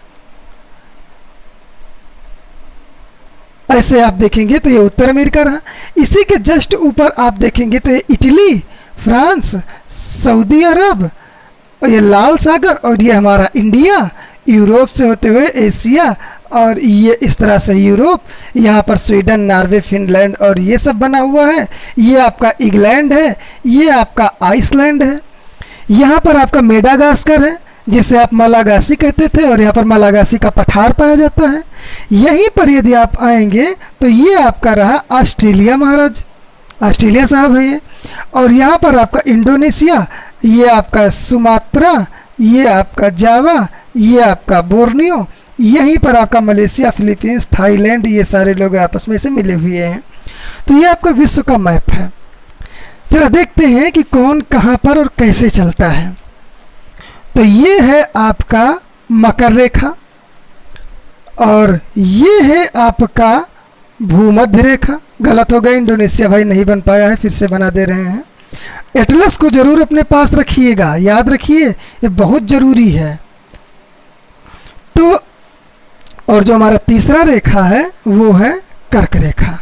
ऐसे आप देखेंगे तो ये उत्तर अमेरिका रहा। इसी के जस्ट ऊपर आप देखेंगे तो ये इटली, फ्रांस, सऊदी अरब और ये लाल सागर और ये हमारा इंडिया, यूरोप से होते हुए एशिया और ये इस तरह से यूरोप, यहाँ पर स्वीडन, नॉर्वे, फिनलैंड और ये सब बना हुआ है। ये आपका इंग्लैंड है, ये आपका आइसलैंड है। यहाँ पर आपका मेडागास्कर है जिसे आप मलागासी कहते थे और यहाँ पर मलागासी का पठार पाया जाता है। यहीं पर यदि आप आएंगे तो ये आपका रहा ऑस्ट्रेलिया महाराज, ऑस्ट्रेलिया साहब है ये। और यहाँ पर आपका इंडोनेशिया, ये आपका सुमात्रा, ये आपका जावा, ये आपका बोर्नियो। यहीं पर आपका मलेशिया, फिलीपींस, थाईलैंड, ये सारे लोग आपस में से मिले हुए हैं। तो ये आपका विश्व का मैप है। जरा देखते हैं कि कौन कहाँ पर और कैसे चलता है। तो ये है आपका मकर रेखा और ये है आपका भूमध्य रेखा। गलत हो गया, इंडोनेशिया भाई नहीं बन पाया है, फिर से बना दे रहे हैं। एटलस को जरूर अपने पास रखिएगा, याद रखिए, ये बहुत जरूरी है। तो और जो हमारा तीसरा रेखा है वो है कर्क रेखा।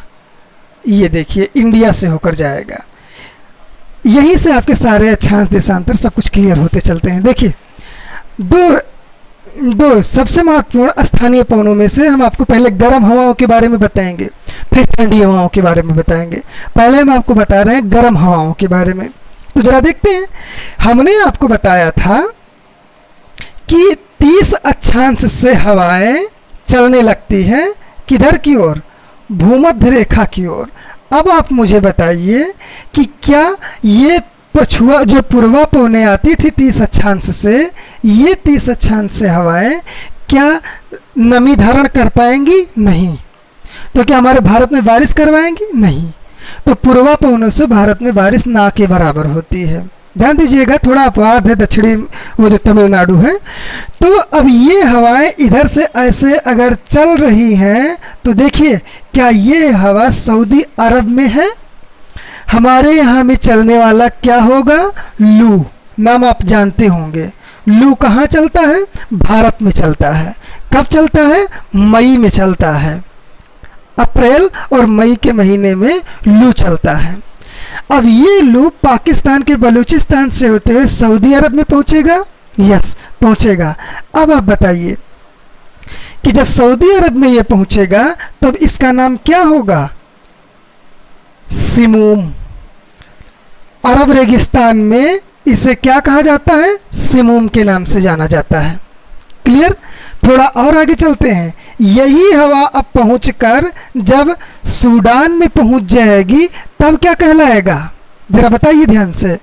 ये देखिए इंडिया से होकर जाएगा। यहीं से आपके सारे अक्षांश, देशांतर सब कुछ क्लियर होते चलते हैं। देखिए दो सबसे महत्वपूर्ण स्थानीय पवनों में से हम आपको पहले गर्म हवाओं के बारे में बताएंगे, फिर ठंडी हवाओं के बारे में बताएंगे। पहले हम आपको बता रहे हैं गर्म हवाओं के बारे में। तो जरा देखते हैं, हमने आपको बताया था कि 30 अक्षांश से हवाएं चलने लगती हैं किधर की ओर? भूमध्य रेखा की ओर। अब आप मुझे बताइए कि क्या ये पछुआ जो पूर्वा पवने आती थी 30 अक्षांश से, ये 30 अक्षांश से हवाएं क्या नमी धारण कर पाएंगी? नहीं। तो क्या हमारे भारत में बारिश करवाएंगी? नहीं। तो पूर्वा पवनों से भारत में बारिश ना के बराबर होती है। ध्यान दीजिएगा, थोड़ा अपवाद है दक्षिणी वो जो तमिलनाडु है। तो अब ये हवाएं इधर से ऐसे अगर चल रही हैं तो देखिए क्या ये हवा सऊदी अरब में है? हमारे यहाँ में चलने वाला क्या होगा? लू, नाम आप जानते होंगे। लू कहाँ चलता है? भारत में चलता है। कब चलता है? मई में चलता है। अप्रैल और मई के महीने में लू चलता है। अब ये लू पाकिस्तान के बलूचिस्तान से होते हुए सऊदी अरब में पहुंचेगा। यस, पहुंचेगा। अब आप बताइए कि जब सऊदी अरब में ये पहुंचेगा तब इसका नाम क्या होगा? सिमूम। अरब रेगिस्तान में इसे क्या कहा जाता है? सिमूम के नाम से जाना जाता है। क्लियर? थोड़ा और आगे चलते हैं। यही हवा अब पहुंचकर जब सूडान में पहुंच जाएगी तब क्या कहलाएगा? जरा बताइए ध्यान से।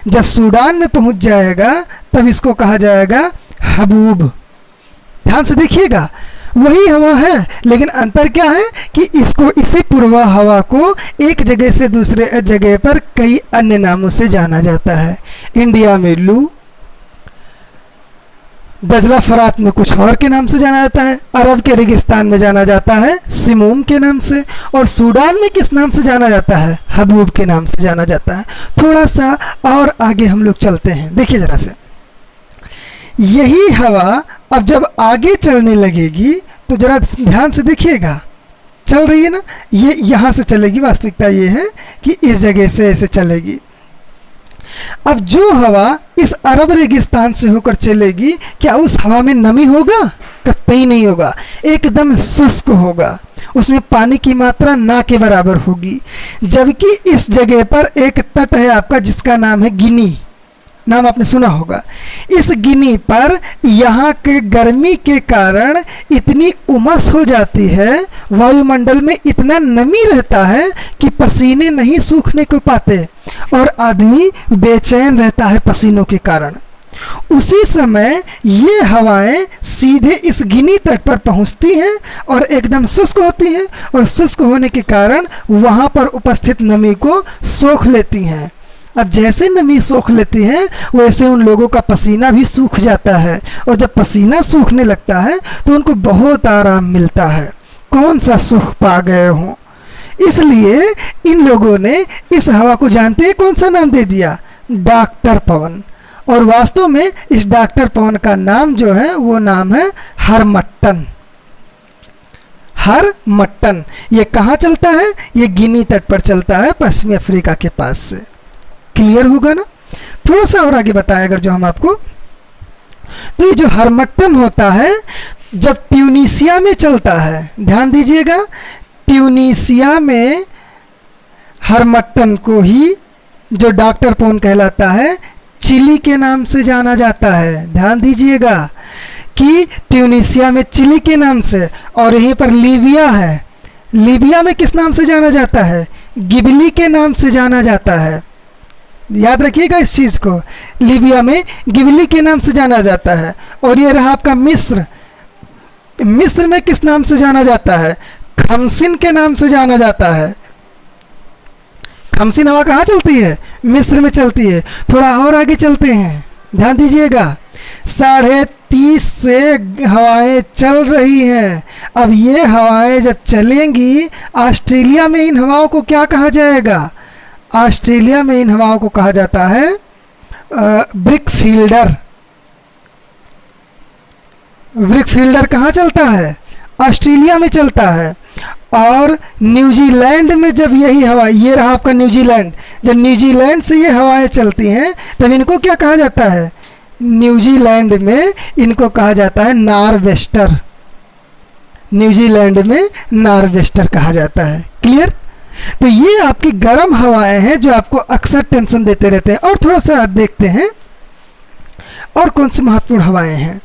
जब सूडान में पहुंच जाएगा तब इसको कहा जाएगा हबूब। ध्यान से देखिएगा, वही हवा है, लेकिन अंतर क्या है कि इसी पूर्वा हवा को एक जगह से दूसरे जगह पर कई अन्य नामों से जाना जाता है। इंडिया में लू, दजला फरात में कुछ और के नाम से जाना जाता है, अरब के रेगिस्तान में जाना जाता है सिमूम के नाम से, और सूडान में किस नाम से जाना जाता है? हबूब के नाम से जाना जाता है। थोड़ा सा और आगे हम लोग चलते हैं, देखिए जरा से। यही हवा अब जब आगे चलने लगेगी तो जरा ध्यान से देखिएगा, चल रही है ना, ये यहाँ से चलेगी। वास्तविकता ये है कि इस जगह से ऐसे चलेगी। अब जो हवा इस अरब रेगिस्तान से होकर चलेगी, क्या उस हवा में नमी होगा? कतई नहीं होगा, एकदम शुष्क होगा, उसमें पानी की मात्रा ना के बराबर होगी। जबकि इस जगह पर एक तट है आपका जिसका नाम है गिनी, नाम आपने सुना होगा। इस गिनी पर यहाँ के गर्मी के कारण इतनी उमस हो जाती है, वायुमंडल में इतना नमी रहता है कि पसीने नहीं सूखने को पाते और आदमी बेचैन रहता है पसीनों के कारण। उसी समय ये हवाएं सीधे इस गिनी तट पर पहुंचती हैं और एकदम शुष्क होती हैं, और शुष्क होने के कारण वहां पर उपस्थित नमी को सोख लेती हैं। अब जैसे नमी सोख लेती है वैसे उन लोगों का पसीना भी सूख जाता है, और जब पसीना सूखने लगता है तो उनको बहुत आराम मिलता है। कौन सा सुख पा गए हों। इसलिए इन लोगों ने इस हवा को जानते हैं कौन सा नाम दे दिया? डॉक्टर पवन। और वास्तव में इस डॉक्टर पवन का नाम जो है वो नाम है हरमट्टन। हरमट्टन। ये कहाँ चलता है? ये गिनी तट पर चलता है, पश्चिमी अफ्रीका के पास से। क्लियर होगा ना? थोड़ा सा और आगे बताया अगर जो हम आपको, तो ये जो हरमट्टन होता है जब ट्यूनीशिया में चलता है, ध्यान दीजिएगा, ट्यूनीशिया में हरमट्टन को ही जो डॉक्टर पवन कहलाता है चिली के नाम से जाना जाता है। ध्यान दीजिएगा कि ट्यूनीशिया में चिली के नाम से, और यहीं पर लीबिया है, लीबिया में किस नाम से जाना जाता है? गिबली के नाम से जाना जाता है। याद रखिएगा इस चीज को, लीबिया में गिबली के नाम से जाना जाता है। और ये रहा आपका मिस्र, मिस्र में किस नाम से जाना जाता है? खमसिन के नाम से जाना जाता है। खमसिन हवा कहाँ चलती है? मिस्र में चलती है। थोड़ा और आगे चलते हैं, ध्यान दीजिएगा, 30.5 से हवाएं चल रही हैं। अब ये हवाएं जब चलेंगी, ऑस्ट्रेलिया में इन हवाओं को क्या कहा जाएगा? ऑस्ट्रेलिया में इन हवाओं को कहा जाता है ब्रिकफील्डर। ब्रिकफील्डर कहाँ चलता है? ऑस्ट्रेलिया में चलता है। और न्यूजीलैंड में जब यही हवा, ये रहा आपका न्यूजीलैंड, जब न्यूजीलैंड से ये हवाएं चलती हैं तब इनको क्या कहा जाता है? न्यूजीलैंड में इनको कहा जाता है नॉरवेस्टर। न्यूजीलैंड में नॉरवेस्टर कहा जाता है। क्लियर? तो ये आपकी गर्म हवाएं हैं जो आपको अक्सर टेंशन देते रहते हैं। और थोड़ा सा देखते हैं और कौन सी महत्वपूर्ण हवाएं हैं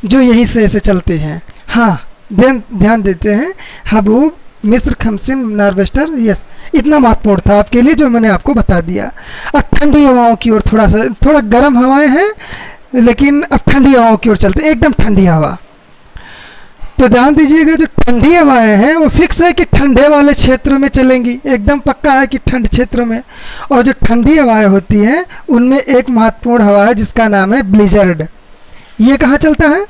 जो यहीं से ऐसे चलती हैं। हाँ, ध्यान देते हैं, हबूब, मिस्र, खमसिन, नॉरवेस्टर। यस, इतना महत्वपूर्ण था आपके लिए जो मैंने आपको बता दिया। अब ठंडी हवाओं की ओर थोड़ा गर्म हवाएं हैं, लेकिन अब ठंडी हवाओं की ओर चलते हैं, एकदम ठंडी हवा। तो ध्यान दीजिएगा, जो ठंडी हवाएं हैं वो फिक्स है कि ठंडे वाले क्षेत्रों में चलेंगी, एकदम पक्का है कि ठंड क्षेत्रों में। और जो ठंडी हवाएं होती हैं उनमें एक महत्वपूर्ण हवा है जिसका नाम है ब्लिजर्ड। ये कहाँ चलता है?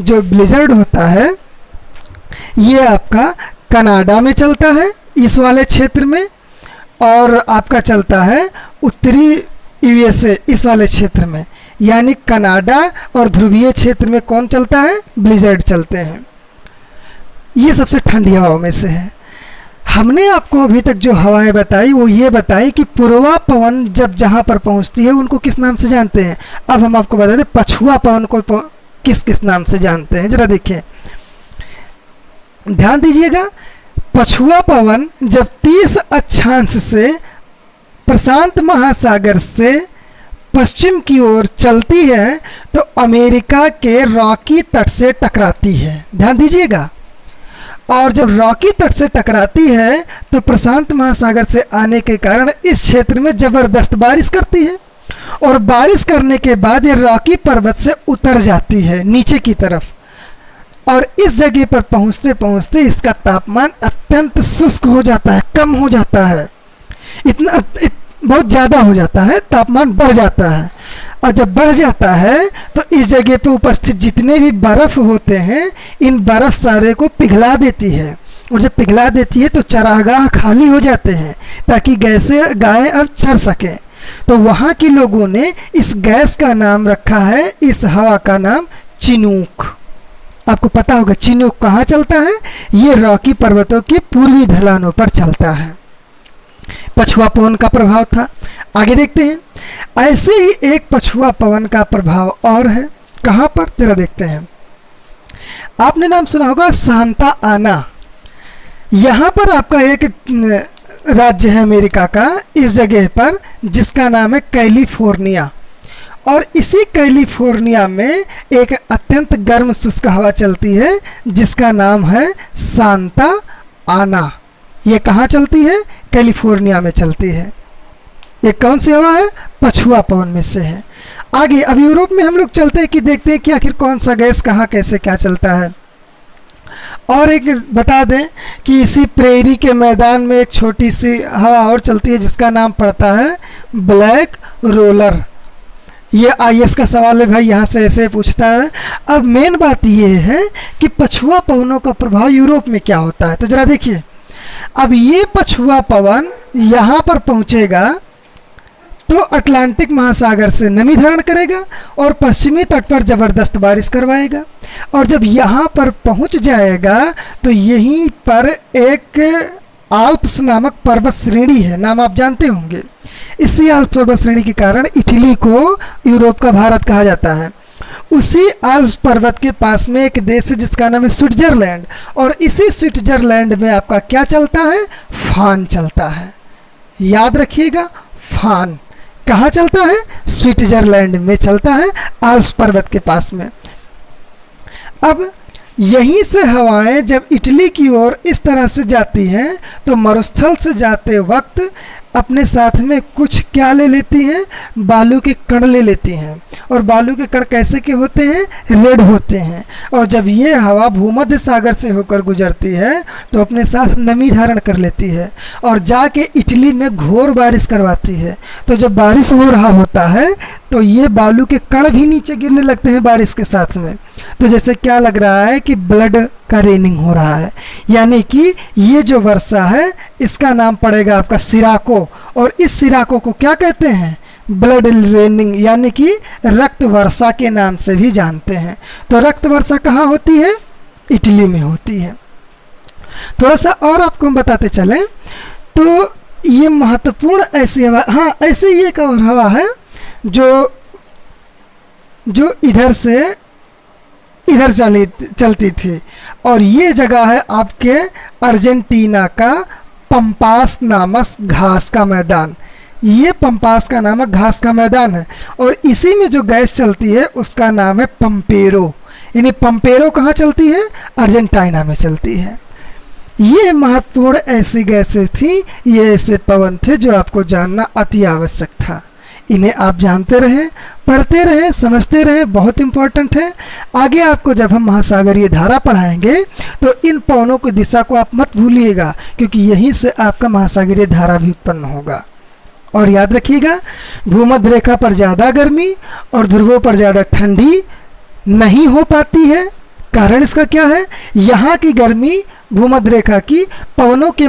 जो ब्लिजर्ड होता है ये आपका कनाडा में चलता है, इस वाले क्षेत्र में, और आपका चलता है उत्तरी यूएसए, इस वाले क्षेत्र में। यानी कनाडा और ध्रुवीय क्षेत्र में कौन चलता है? ब्लिजर्ड चलते हैं। ये सबसे ठंडी हवाओं में से है। हमने आपको अभी तक जो हवाएं बताई वो ये बताई कि पूर्वा पवन जब जहां पर पहुंचती है उनको किस नाम से जानते हैं। अब हम आपको बता दें पछुआ पवन को किस किस नाम से जानते हैं, जरा देखें, ध्यान दीजिएगा। पछुआ पवन जब 30 अक्षांश से प्रशांत महासागर से पश्चिम की ओर चलती है तो अमेरिका के रॉकी तट से टकराती है, ध्यान दीजिएगा। और जब रॉकी तट से टकराती है तो प्रशांत महासागर से आने के कारण इस क्षेत्र में जबरदस्त बारिश करती है, और बारिश करने के बाद ये रॉकी पर्वत से उतर जाती है नीचे की तरफ, और इस जगह पर पहुंचते पहुंचते इसका तापमान अत्यंत शुष्क हो जाता है, कम हो जाता है, बहुत ज़्यादा हो जाता है, तापमान बढ़ जाता है। और जब बढ़ जाता है तो इस जगह पे उपस्थित जितने भी बर्फ़ होते हैं, इन बर्फ़ सारे को पिघला देती है, और जब पिघला देती है तो चरागाह खाली हो जाते हैं ताकि गाय अब चर सकें। तो वहाँ के लोगों ने इस गैस का नाम रखा है, इस हवा का नाम चिनूक। आपको पता होगा चिनूक कहाँ चलता है? ये रॉकी पर्वतों के पूर्वी ढलानों पर चलता है। पछुआ पवन का प्रभाव था। आगे देखते हैं, ऐसे ही एक पछुआ पवन का प्रभाव और है। कहाँ पर? जरा देखते हैं। आपने नाम सुना होगा सांता आना। यहाँ पर आपका एक राज्य है अमेरिका का, इस जगह पर, जिसका नाम है कैलिफोर्निया। और इसी कैलिफोर्निया में एक अत्यंत गर्म शुष्क हवा चलती है जिसका नाम है सांता आना। ये कहाँ चलती है? कैलिफोर्निया में चलती है। ये कौन सी हवा है? पछुआ पवन में से है। आगे अब यूरोप में हम लोग चलते हैं कि देखते हैं कि आखिर कौन सा गैस कहाँ कैसे क्या चलता है। और एक बता दें कि इसी प्रेरी के मैदान में एक छोटी सी हवा और चलती है जिसका नाम पड़ता है ब्लैक रोलर। ये आईएएस का सवाल है भाई, यहाँ से ऐसे पूछता है। अब मेन बात ये है कि पछुआ पवनों का प्रभाव यूरोप में क्या होता है, तो जरा देखिए। अब ये पछुआ पवन यहाँ पर पहुँचेगा तो अटलांटिक महासागर से नमी धारण करेगा और पश्चिमी तट पर जबरदस्त बारिश करवाएगा, और जब यहाँ पर पहुँच जाएगा तो यहीं पर एक आल्प्स नामक पर्वत श्रेणी है, नाम आप जानते होंगे। इसी आल्प्स पर्वत श्रेणी के कारण इटली को यूरोप का भारत कहा जाता है। उसी आल्प्स पर्वत के पास में एक देश है जिसका नाम है स्विट्जरलैंड, और इसी स्विट्जरलैंड में आपका क्या चलता है? फान चलता है। याद रखिएगा, फान कहाँ चलता है? स्विट्जरलैंड में चलता है, आल्प्स पर्वत के पास में। अब यहीं से हवाएं जब इटली की ओर इस तरह से जाती हैं तो मरुस्थल से जाते वक्त अपने साथ में कुछ क्या ले लेती हैं? बालू के कण ले लेती हैं, और बालू के कण कैसे के होते हैं? रेड होते हैं। और जब ये हवा भूमध्य सागर से होकर गुजरती है तो अपने साथ नमी धारण कर लेती है और जाके इटली में घोर बारिश करवाती है। तो जब बारिश हो रहा होता है तो ये बालू के कण भी नीचे गिरने लगते हैं बारिश के साथ में। तो जैसे क्या लग रहा है कि ब्लड का रेनिंग हो रहा है, यानी कि ये जो वर्षा है इसका नाम पड़ेगा आपका सिराको, और इस सिराको को क्या कहते हैं? ब्लड रेनिंग, यानी कि रक्त वर्षा के नाम से भी जानते हैं। तो रक्त वर्षा कहाँ होती है? इटली में होती है। थोड़ा सा और आपको हम बताते चलें तो ये महत्वपूर्ण ऐसी हवा, हाँ ऐसे ही एक और हवा है जो इधर से इधर चलती थी, और ये जगह है आपके अर्जेंटीना का पंपास नामक घास का मैदान। ये पंपास का नामक घास का मैदान है, और इसी में जो गैस चलती है उसका नाम है पंपेरो। यानी पंपेरो कहाँ चलती है? अर्जेंटीना में चलती है। ये महत्वपूर्ण ऐसी गैसें थी, ये ऐसे पवन थे जो आपको जानना अति आवश्यक था। इन्हें आप जानते रहें, पढ़ते रहें, समझते रहें, बहुत इंपॉर्टेंट है। आगे आपको जब हम महासागरीय धारा पढ़ाएंगे तो इन पवनों की दिशा को आप मत भूलिएगा, क्योंकि यहीं से आपका महासागरीय धारा भी उत्पन्न होगा। और याद रखिएगा, भूमध्य रेखा पर ज़्यादा गर्मी और ध्रुवों पर ज़्यादा ठंडी नहीं हो पाती है। कारण इसका क्या है? यहाँ की गर्मी भूमध्य रेखा की पवनों के